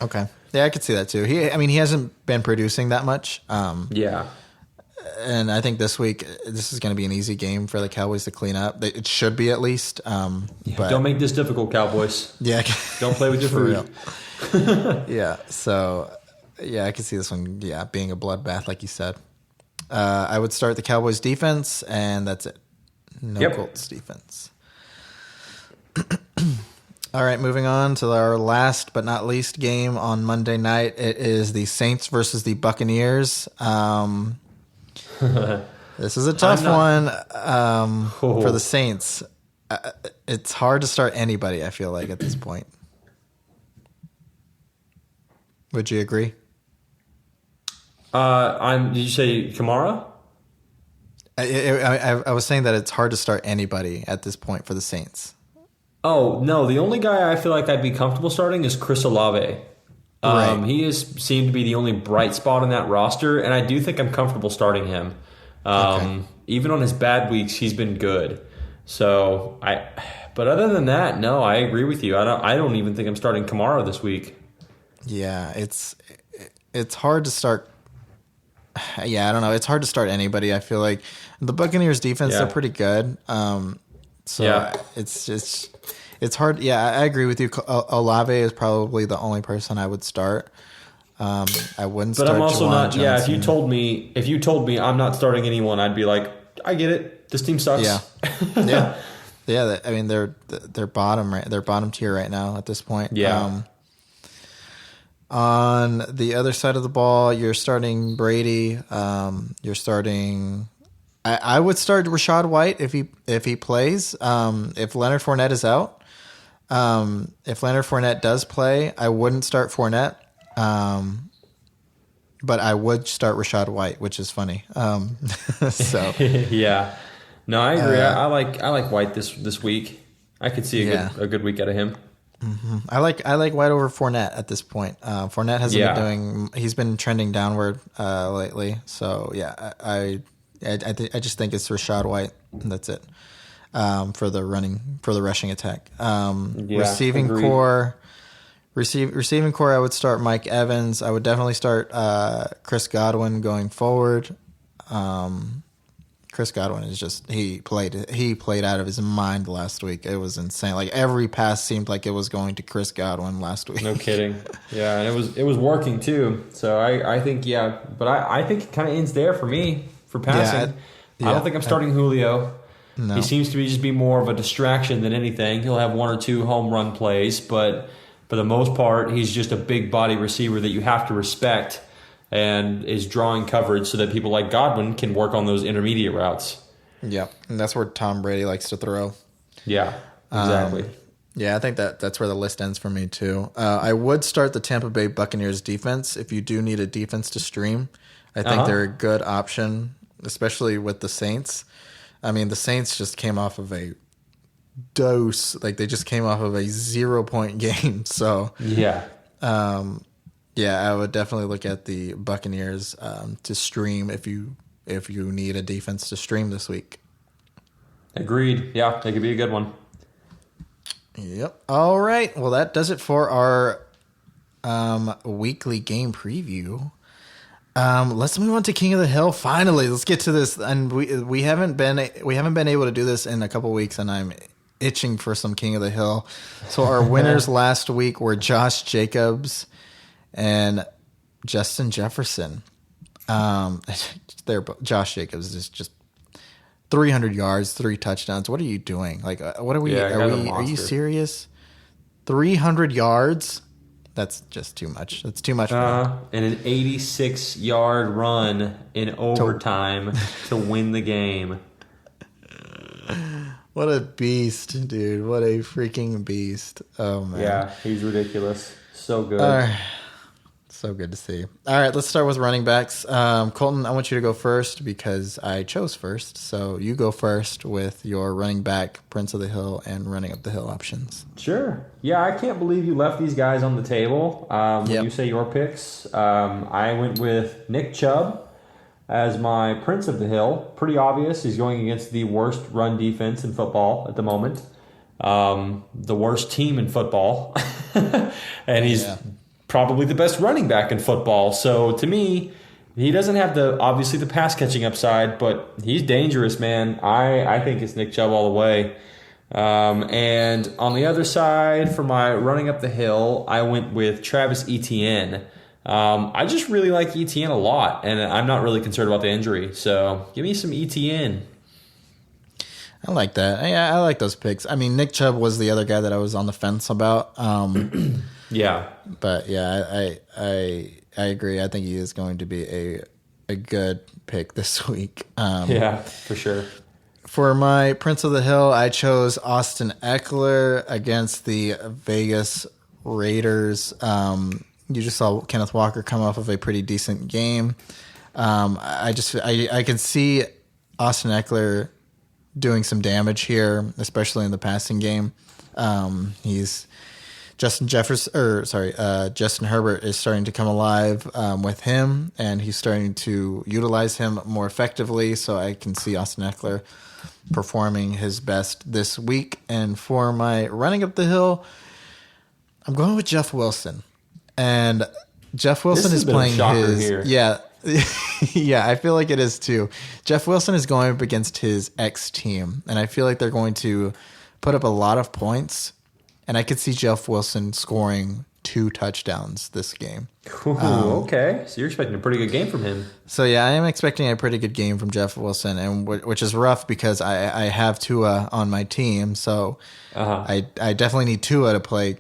Okay. Yeah, I could see that too. He hasn't been producing that much. Yeah. And I think this week, this is going to be an easy game for the Cowboys to clean up. It should be at least. But don't make this difficult, Cowboys. Yeah. Don't play with your food. Yeah. So, I can see this one, being a bloodbath, like you said. I would start the Cowboys defense, and that's it. No Colts defense. All right, moving on to our last but not least game on Monday night. It is the Saints versus the Buccaneers. This is a tough one for the Saints. It's hard to start anybody, I feel like, at this point. Would you agree? Did you say Kamara? I was saying that it's hard to start anybody at this point for the Saints. Oh, no. The only guy I feel like I'd be comfortable starting is Chris Olave. Right. He has seemed to be the only bright spot on that roster, and I do think I'm comfortable starting him. Even on his bad weeks, he's been good. But other than that, no, I agree with you. I don't even think I'm starting Kamara this week. Yeah, it's hard to start. Yeah, I don't know. It's hard to start anybody. I feel like the Buccaneers defense, they're pretty good. It's hard. Yeah, I agree with you. Olave is probably the only person I would start. I wouldn't start. But I'm also Juwan not. Johnson. Yeah, if you told me I'm not starting anyone, I'd be like, I get it. This team sucks. Yeah. I mean, they're bottom tier right now at this point. Yeah. On the other side of the ball, you're starting Brady. You're starting. I would start Rachaad White if he plays. If Leonard Fournette is out, if Leonard Fournette does play, I wouldn't start Fournette. But I would start Rachaad White, which is funny. So yeah, no, I agree. I like White this week. I could see a good week out of him. Mm-hmm. I like White over Fournette at this point. Fournette hasn't been doing. He's been trending downward lately. So yeah, I just think it's Rachaad White. And that's it for the rushing attack. Receiving core. Receiving core, I would start Mike Evans. I would definitely start Chris Godwin going forward. Chris Godwin is just he played out of his mind last week. It was insane. Like every pass seemed like it was going to Chris Godwin last week. No kidding. Yeah, and it was working too. So I think but I think it kind of ends there for me for passing. I don't think I'm starting Julio. No. He seems to be more of a distraction than anything. He'll have 1 or 2 home run plays, but for the most part, he's just a big body receiver that you have to respect and is drawing coverage so that people like Godwin can work on those intermediate routes. Yeah, and that's where Tom Brady likes to throw. Yeah, exactly. Yeah, I think that's where the list ends for me too. I would start the Tampa Bay Buccaneers defense if you do need a defense to stream. I think they're a good option, especially with the Saints. I mean, the Saints just came off of a dose, like they just came off of a 0-point game. So yeah, I would definitely look at the Buccaneers to stream if you need a defense to stream this week. Agreed. Yeah, that could be a good one. Yep. All right. Well, that does it for our weekly game preview. Let's move on to King of the Hill. Finally, let's get to this. And we haven't been able to do this in a couple weeks, and I'm itching for some King of the Hill. So our winners last week were Josh Jacobs and Justin Jefferson. Josh Jacobs is just 300 yards, 3 touchdowns. What are you doing? Like, what are we? Yeah, are you serious? 300 yards. That's just too much. That's too much. And an 86-yard run in overtime to win the game. What a beast, dude. What a freaking beast. Oh, man. Yeah, he's ridiculous. So good. So good to see. All right, let's start with running backs. Colton, I want you to go first because I chose first. So you go first with your running back, Prince of the Hill, and running up the hill options. Sure. Yeah, I can't believe you left these guys on the table. When you say your picks, I went with Nick Chubb as my Prince of the Hill. Pretty obvious. He's going against the worst run defense in football at the moment. The worst team in football. And he's probably the best running back in football. So to me, he doesn't have obviously the pass catching upside, but he's dangerous, man. I think it's Nick Chubb all the way. And on the other side, for my running up the hill, I went with Travis Etienne. I just really like Etienne a lot, and I'm not really concerned about the injury. So give me some Etienne. I like that. Yeah, I like those picks. I mean, Nick Chubb was the other guy that I was on the fence about. Yeah. But yeah, I agree. I think he is going to be a good pick this week. Yeah, for sure. For my Prince of the Hill, I chose Austin Eckler against the Vegas Raiders. You just saw Kenneth Walker come off of a pretty decent game. I can see Austin Eckler doing some damage here, especially in the passing game. Justin Herbert is starting to come alive with him, and he's starting to utilize him more effectively. So I can see Austin Eckler performing his best this week. And for my running up the hill, I'm going with Jeff Wilson. And Jeff Wilson is playing his here. Yeah, I feel like it is too. Jeff Wilson is going up against his ex-team, and I feel like they're going to put up a lot of points. And I could see Jeff Wilson scoring 2 touchdowns this game. Ooh, okay. So you're expecting a pretty good game from him. So yeah, I am expecting a pretty good game from Jeff Wilson, and which is rough because I have Tua on my team. So I definitely need Tua to play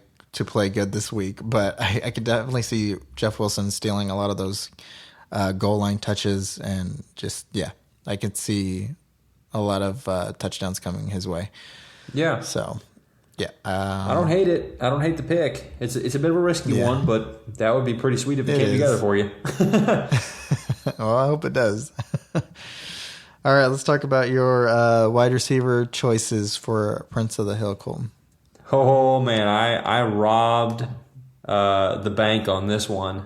good this week. But I could definitely see Jeff Wilson stealing a lot of those goal line touches, and I could see a lot of touchdowns coming his way. Yeah. So. Yeah, I don't hate it. I don't hate the pick. It's a bit of a risky one, but that would be pretty sweet if it came together for you. Well, I hope it does. All right, let's talk about your wide receiver choices for Prince of the Hill, Colton. Oh man, I robbed the bank on this one.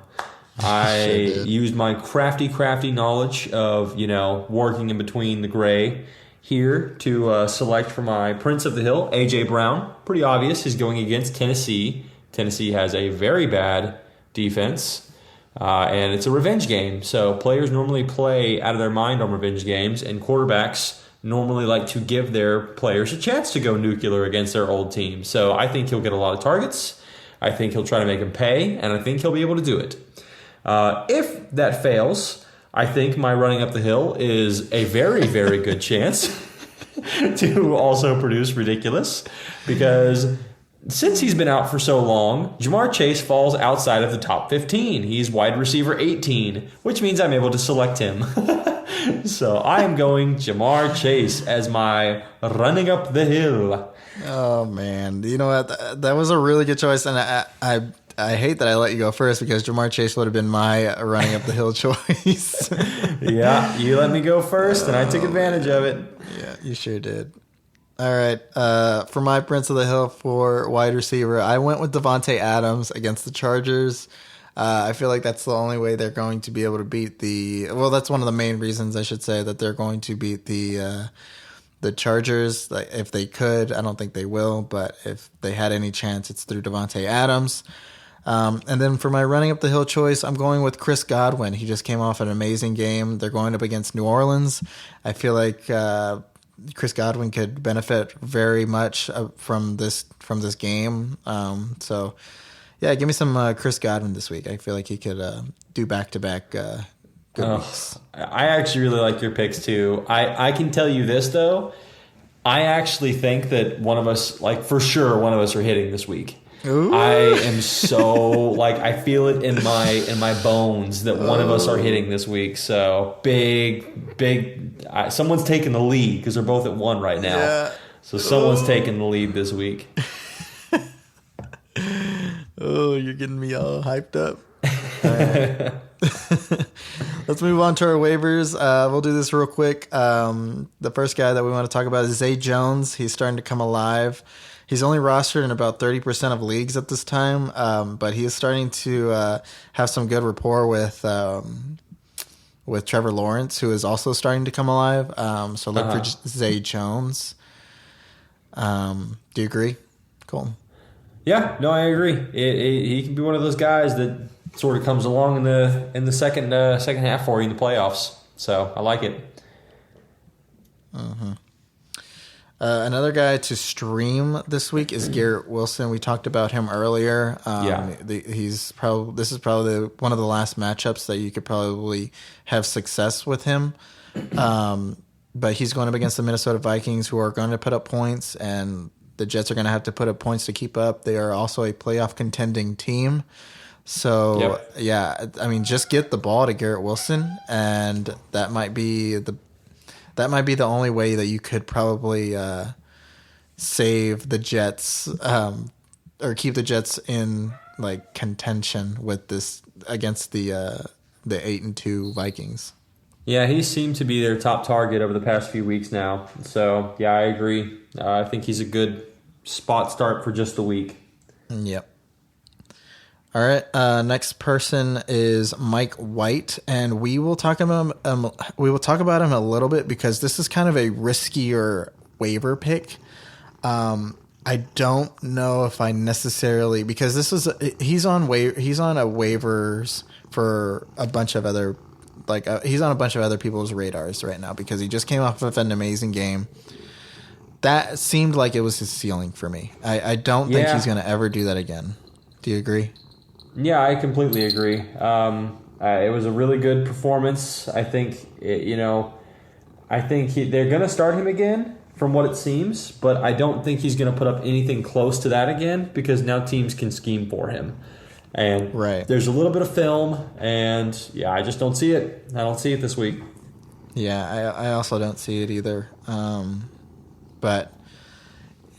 I used my crafty knowledge of working in between the gray here to select for my Prince of the Hill, A.J. Brown. Pretty obvious. He's going against Tennessee. Tennessee has a very bad defense, and it's a revenge game. So players normally play out of their mind on revenge games, and quarterbacks normally like to give their players a chance to go nuclear against their old team. So I think he'll get a lot of targets. I think he'll try to make them pay, and I think he'll be able to do it. If that fails, I think my running up the hill is a very, very good chance. to also produce ridiculous because since he's been out for so long, Jamar Chase falls outside of the top 15. He's wide receiver 18, which means I'm able to select him. So I am going Jamar Chase as my running up the hill. Oh, man. You know what? That was a really good choice, and I hate that I let you go first because Jamar Chase would have been my running up the hill choice. Yeah, you let me go first, and I took advantage of it. Yeah, you sure did. All right. For my Prince of the Hill for wide receiver, I went with Devontae Adams against the Chargers. I feel like that's the only way they're going to be able to beat that's one of the main reasons I should say that they're going to beat the Chargers. If they could, I don't think they will, but if they had any chance, it's through Devontae Adams. And then for my running up the hill choice, I'm going with Chris Godwin. He just came off an amazing game. They're going up against New Orleans. I feel like Chris Godwin could benefit very much from this game. So, yeah, give me some Chris Godwin this week. I feel like he could do back-to-back good weeks. I actually really like your picks, too. I can tell you this, though. I actually think that one of us, for sure, one of us are hitting this week. Ooh. I am so I feel it in my bones that one of us are hitting this week. So big. Someone's taking the lead because they're both at 1 right now. Yeah. So someone's taking the lead this week. Oh, you're getting me all hyped up. Let's move on to our waivers. We'll do this real quick. The first guy that we want to talk about is Zay Jones. He's starting to come alive. He's only rostered in about 30% of leagues at this time, but he is starting to have some good rapport with Trevor Lawrence, who is also starting to come alive. So look for Zay Jones. Do you agree, Colton? Yeah, no, I agree. He can be one of those guys that sort of comes along in the second half for you in the playoffs. So I like it. Mm-hmm. Another guy to stream this week is Garrett Wilson. We talked about him earlier. This is probably one of the last matchups that you could probably have success with him. But he's going up against the Minnesota Vikings, who are going to put up points, and the Jets are going to have to put up points to keep up. They are also a playoff contending team. So, yeah, I mean, just get the ball to Garrett Wilson, and that might be the only way that you could probably save the Jets or keep the Jets in contention with this against the 8-2 Vikings. Yeah, he seemed to be their top target over the past few weeks now. So, yeah, I agree. I think he's a good spot start for just the week. Yep. All right. Next person is Mike White, and we will talk about him. A little bit because this is kind of a riskier waiver pick. I don't know if I necessarily because he's on waivers for a bunch of other he's on a bunch of other people's radars right now because he just came off of an amazing game. That seemed like it was his ceiling for me. I don't think he's going to ever do that again. Do you agree? Yeah, I completely agree. It was a really good performance. I think they're going to start him again from what it seems, but I don't think he's going to put up anything close to that again because now teams can scheme for him. And there's a little bit of film, and I just don't see it. I don't see it this week. Yeah, I also don't see it either. But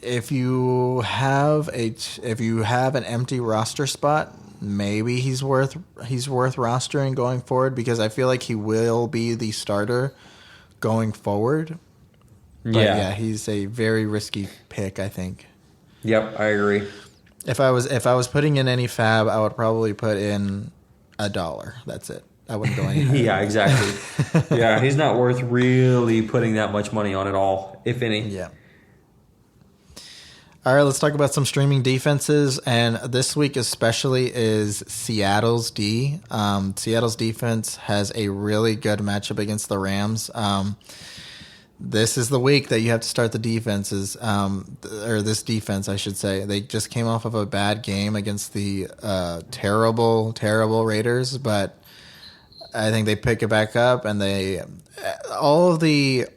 if you have an empty roster spot, maybe he's worth rostering going forward because I feel like he will be the starter going forward. But yeah, he's a very risky pick, I think. Yep, I agree. If I was putting in any fab, I would probably put in $1. That's it. I wouldn't go any higher. Yeah, exactly. Yeah, he's not worth really putting that much money on at all, if any. Yeah. All right, let's talk about some streaming defenses, and this week especially is Seattle's D. Seattle's defense has a really good matchup against the Rams. This is the week that you have to start the defenses, or this defense, I should say. They just came off of a bad game against the terrible Raiders, but I think they pick it back up, and all of the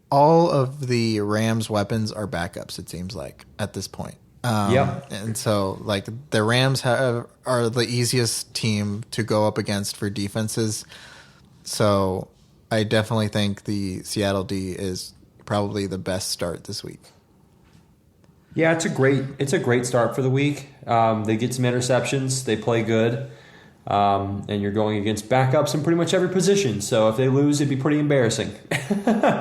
all of the Rams' weapons are backups. It seems like at this point. And so, like, the Rams are the easiest team to go up against for defenses. So I definitely think the Seattle D is probably the best start this week. Yeah, it's a great start for the week. They get some interceptions. They play good. And you're going against backups in pretty much every position. So if they lose, it'd be pretty embarrassing.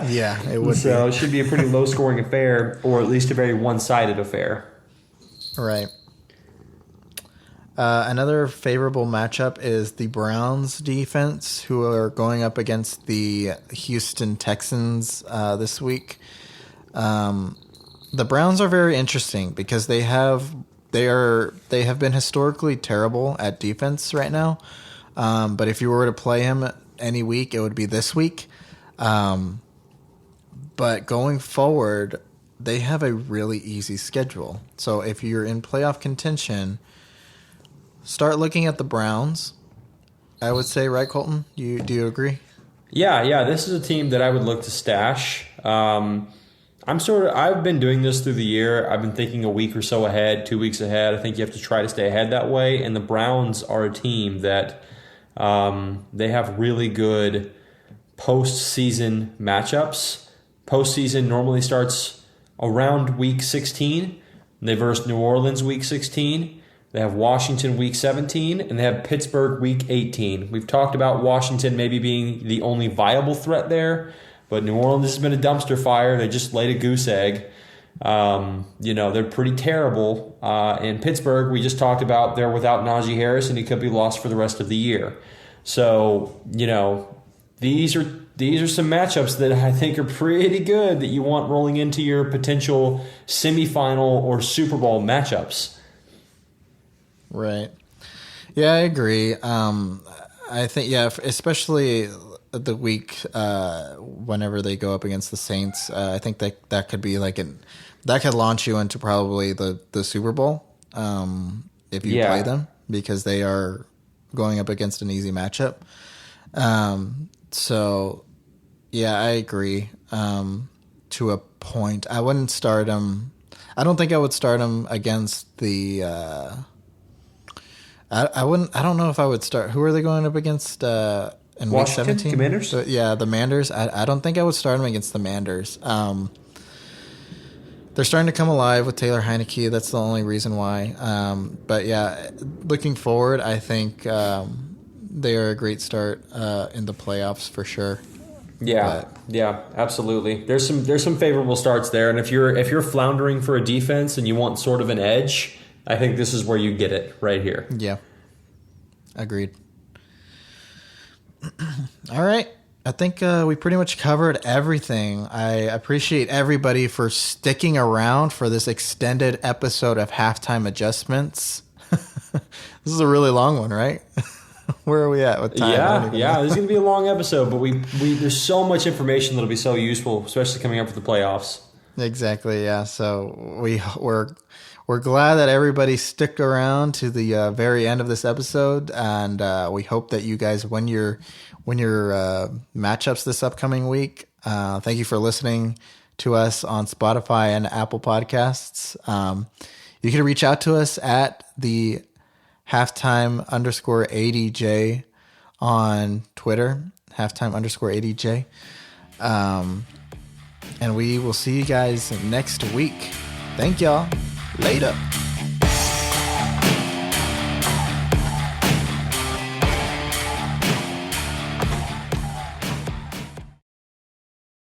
Yeah, it would. So it should be a pretty low-scoring affair, or at least a very one-sided affair. Right. Another favorable matchup is the Browns defense, who are going up against the Houston Texans this week. The Browns are very interesting because they have been historically terrible at defense right now. But if you were to play him any week, it would be this week. But going forward, they have a really easy schedule. So if you're in playoff contention, start looking at the Browns. I would say, right, Colton? Do you agree? Yeah. This is a team that I would look to stash. I've been doing this through the year. I've been thinking a week or so ahead, 2 weeks ahead. I think you have to try to stay ahead that way. And the Browns are a team that they have really good postseason matchups. Postseason normally starts around week 16. They verse New Orleans week 16. They have Washington week 17, and they have Pittsburgh week 18. We've talked about Washington maybe being the only viable threat there, but New Orleans has been a dumpster fire. They just laid a goose egg. They're pretty terrible. In Pittsburgh, we just talked about they're without Najee Harris, and he could be lost for the rest of the year. So, these are some matchups that I think are pretty good that you want rolling into your potential semifinal or Super Bowl matchups. Right. Yeah, I agree. I think, especially the week whenever they go up against the Saints, I think that could be that could launch you into probably the Super Bowl if you play them, because they are going up against an easy matchup. So, yeah, I agree to a point. I wouldn't start him. I don't think I would start him against the. I wouldn't. I don't know if I would start. Who are they going up against in week 17? Commanders. The Manders. I don't think I would start him against the Manders. They're starting to come alive with Taylor Heineke. That's the only reason why. But yeah, looking forward, I think they are a great start in the playoffs for sure. Yeah, absolutely. There's some favorable starts there, and if you're floundering for a defense and you want sort of an edge, I think this is where you get it right here. Yeah, agreed. All right. I think we pretty much covered everything. I appreciate everybody for sticking around for this extended episode of Halftime Adjustments. This is a really long one, right? Where are we at with time? Yeah. This is going to be a long episode, but we there's so much information that'll be so useful, especially coming up for the playoffs. Exactly. Yeah. So we're glad that everybody stuck around to the very end of this episode, and we hope that you guys win your matchups this upcoming week. Thank you for listening to us on Spotify and Apple Podcasts. You can reach out to us at the halftime_ADJ on Twitter, halftime_ADJ. And we will see you guys next week. Thank y'all. Later.